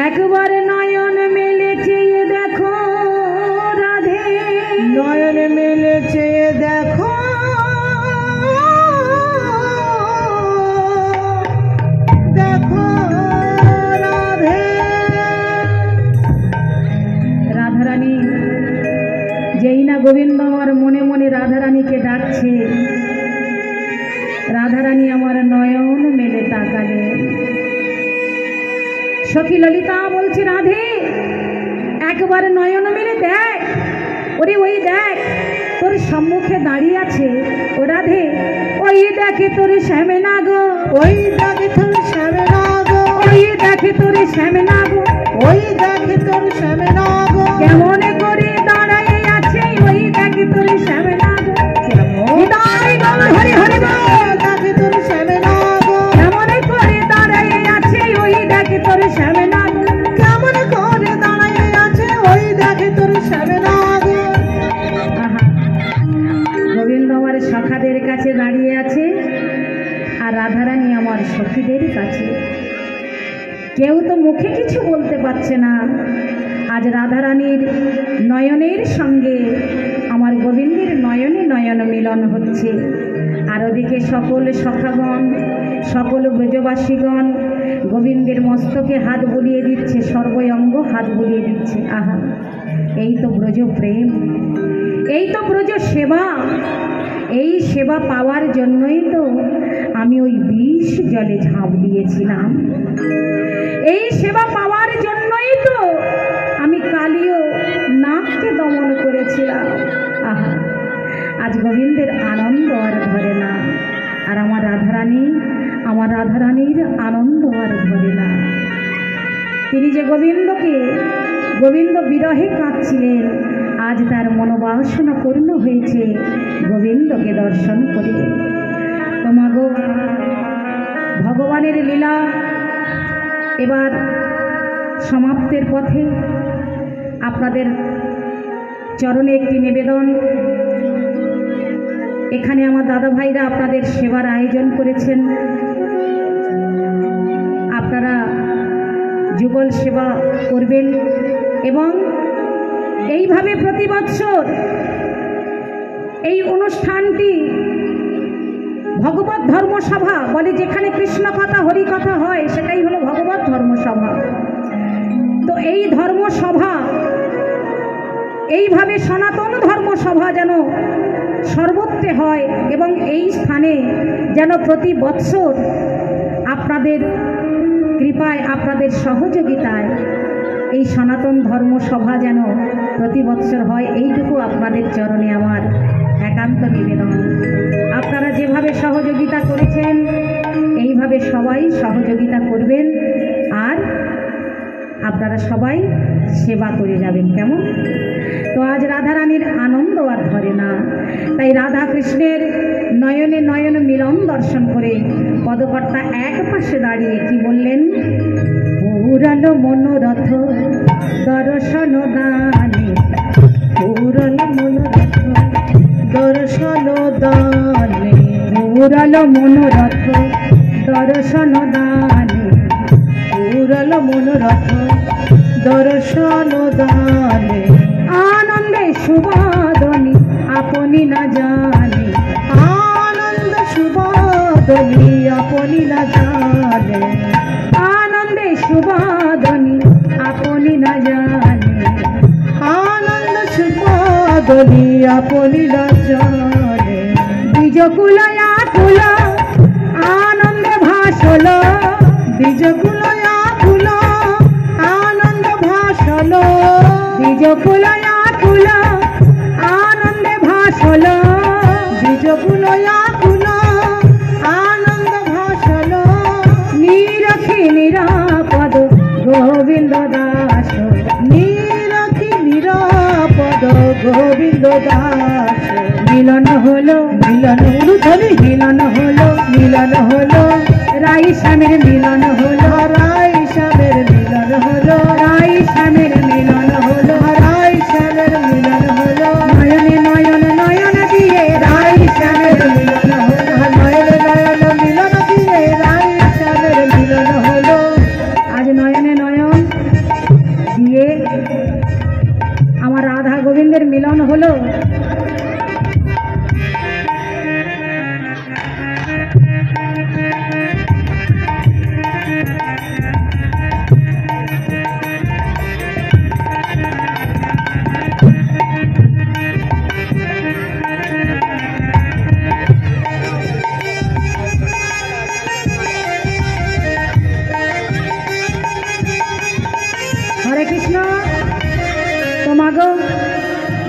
একবার নয়ন মেলে চেয়ে দেখো রাধে, নয়ন মেলে চেয়ে দেখো, দেখো রাধে। রাধারানী, যেই না গোবিন্দ আমার মনে মনে রাধারানীকে ডাকছে, রাধারানী আমার নয়ন মেলে তাকালেন। সখী ললিতা বলছে, রাধে একবার নয়ন মেলে দেখ, ওরে ওই দেখ তোর সম্মুখে দাঁড়িয়ে আছে। ও রাধে, ওই দেখে তোর শ্যামে না গো, ওই দেখে তোর শ্যামে না গো, ওই দেখে তোর শ্যামে না গো, ওই দেখে তোর শ্যামে না গো, কেমন করে দাঁড়ায় আছে, ওই দেখে তোর শ্যামে না গো, হৃদয় গো হরি হরি বল, দেখে তোর শ্যামে না গো, কেমন করে দাঁড়ায় আছে, ওই দেখে তোর শ্যামে না গো, কেমন করে দাঁড়ায় আছে, ওই দেখে তোর শ্যামে না গো। আহা, গোবিন্দ আমার সখাদের কাছে দাঁড়িয়ে আছে, আর রাধারানী আমার সখীদের কাছে। কেউ তো মুখে কিছু বলতে পারছে না। আজ রাধারানীর নয়নের সঙ্গে আমার গোবিন্দের নয়নে নয়ন মিলন হচ্ছে, আর ওদিকে সকল সখাগণ, সকল ব্রজবাসীগণ গোবিন্দের মস্তকে হাত বুলিয়ে দিচ্ছে, সর্বঙ্গ হাত বুলিয়ে দিচ্ছে। আহা, এই তো ব্রজ প্রেম, এই তো ব্রজ সেবা। এই সেবা পাওয়ার জন্যই তো আমি ওই বিষ জলে ঝাঁপ দিয়েছিলাম, এই সেবা পাওয়ার জন্যই তো আমি কালীয় নাগকে দমন করেছিলাম। আহা, আজ গোবিন্দের আনন্দ আর ধরে না, আর আমার রাধারানীর আনন্দ আর ধরে না। তিনি যে গোবিন্দ বিরহে কাঁদছিলেন, আজ তার মনোবাসনা পূর্ণ হয়েছে গোবিন্দকে দর্শন করে। তোমাগো ভগবানের লীলা এবার সমাপ্তের পথে। আপনাদের চরণে একটি নিবেদন, এখানে আমার দাদা ভাইরা আপনাদের সেবার আয়োজন করেছেন। আপনারা যুগল সেবা করবেন এবং এইভাবে প্রতি বৎসর এই অনুষ্ঠানটি ভগবত ধর্মসভা বলে, যেখানে কৃষ্ণ কথা হরি কথা হয় সেটাই হলো ভগবত ধর্মসভা। তো এই ধর্মসভা এইভাবে সনাতন ধর্মসভা যেন সর্বত্রে হয় এবং এই স্থানে যেন প্রতি বৎসর আপনাদের কৃপায়, আপনাদের সহযোগিতায় এই সনাতন ধর্মসভা যেন প্রতি বৎসর হয়, এইটুকু আপনাদের চরণে আমার একান্ত নিবেদন। আপনারা যেভাবে সহযোগিতা করেছেন এইভাবে সবাই সহযোগিতা করবেন আর আপনারা সবাই সেবা করে যাবেন। কেমন? তো আজ রাধারানীর আনন্দ আর ধরে না, তাই রাধা কৃষ্ণের নয়নে নয়ন মিলন দর্শন করে পদকর্তা এক পাশে দাঁড়িয়ে কি বললেন? পুরানো মনোরথ দর্শন দানে, পুরানো মনোরথ দর্শন দানে, পুরানো মনোরথ দর্শন দানে, পুরানো মনোরথ দর্শন দানে, আনন্দে সুবাদনি আপনি না জানে, আনন্দ সুবাদনি আপনি না জানে, আনন্দে সুবাদনি আপনি না জানে, আনন্দ সুবাদনি আপনি না জানে, বীজকুলয়া কুল আনন্দে ভাসল, বীজকুলয়া কুল আনন্দ ভাসল, বীজকুলয়া কুল আনন্দে ভাসল, বীজকুলয়া কুল আনন্দ ভাসল, নিরখি নিরাপদ গোবিন্দ দাস, নিরখি নিরাপদ গোবিন্দ দাস, মিলন হলো, মিলন উলুধ্বনি, মিলন হলো, মিলন হলো, রাই শ্যামের মিলন হলো, রাই শ্যামের মিলন হলো, রাই শ্যামের মিলন হলো, রাই শ্যামের মিলন হলো, নয়নে নয়ন নয়ন দিয়ে রাই শ্যামের মিলন হলো, নয়নে নয়ন মিলন দিয়ে রাই শ্যামের মিলন হলো। আজ নয়নে নয়ন দিয়ে আমার রাধা গোবিন্দের মিলন হলো। হরে কৃষ্ণ। তোমাগো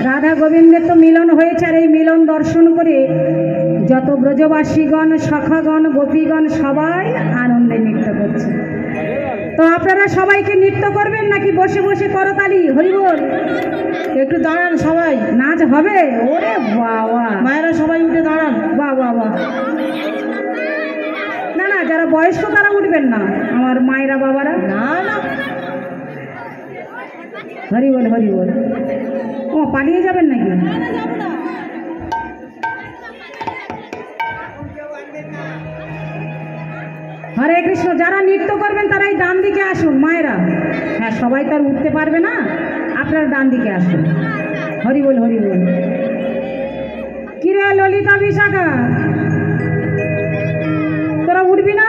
রাধা গোবিন্দের তো মিলন হয়েছে, আর এই মিলন দর্শন করে যত ব্রজবাসীগণ, সখাগণ, গোপীগণ সবাই আনন্দে নৃত্য করছে। তো আপনারা সবাইকে নৃত্য করবেন নাকি বসে বসে করতালি? হরি বল। একটু দাঁড়ান, সবাই নাচ হবে। ওরে বাবা, মায়েরা সবাই উঠে দাঁড়ান। বাহ বাহ বাহ। না না, যারা বয়স্ক তারা উঠবেন না, আমার মায়েরা বাবারা। না না, হরি বল হরি বল। ও পালিয়ে যাবেন নাকি? হরে কৃষ্ণ। যারা নৃত্য করবেন তারাই ডান দিকে আসুন মায়েরা। হ্যাঁ, সবাই তো আর উঠতে পারবে না, আপনারা ডান দিকে আসুন। হরি বল হরি বল। কিরে ললিতা বিশাখা, তোরা উঠবি না?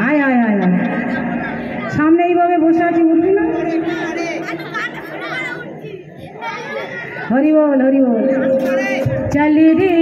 আয় আয় আয় আয়, সামনে এইভাবে বসে আছি, উঠবি না? হরি বল হরি বল। চলি রে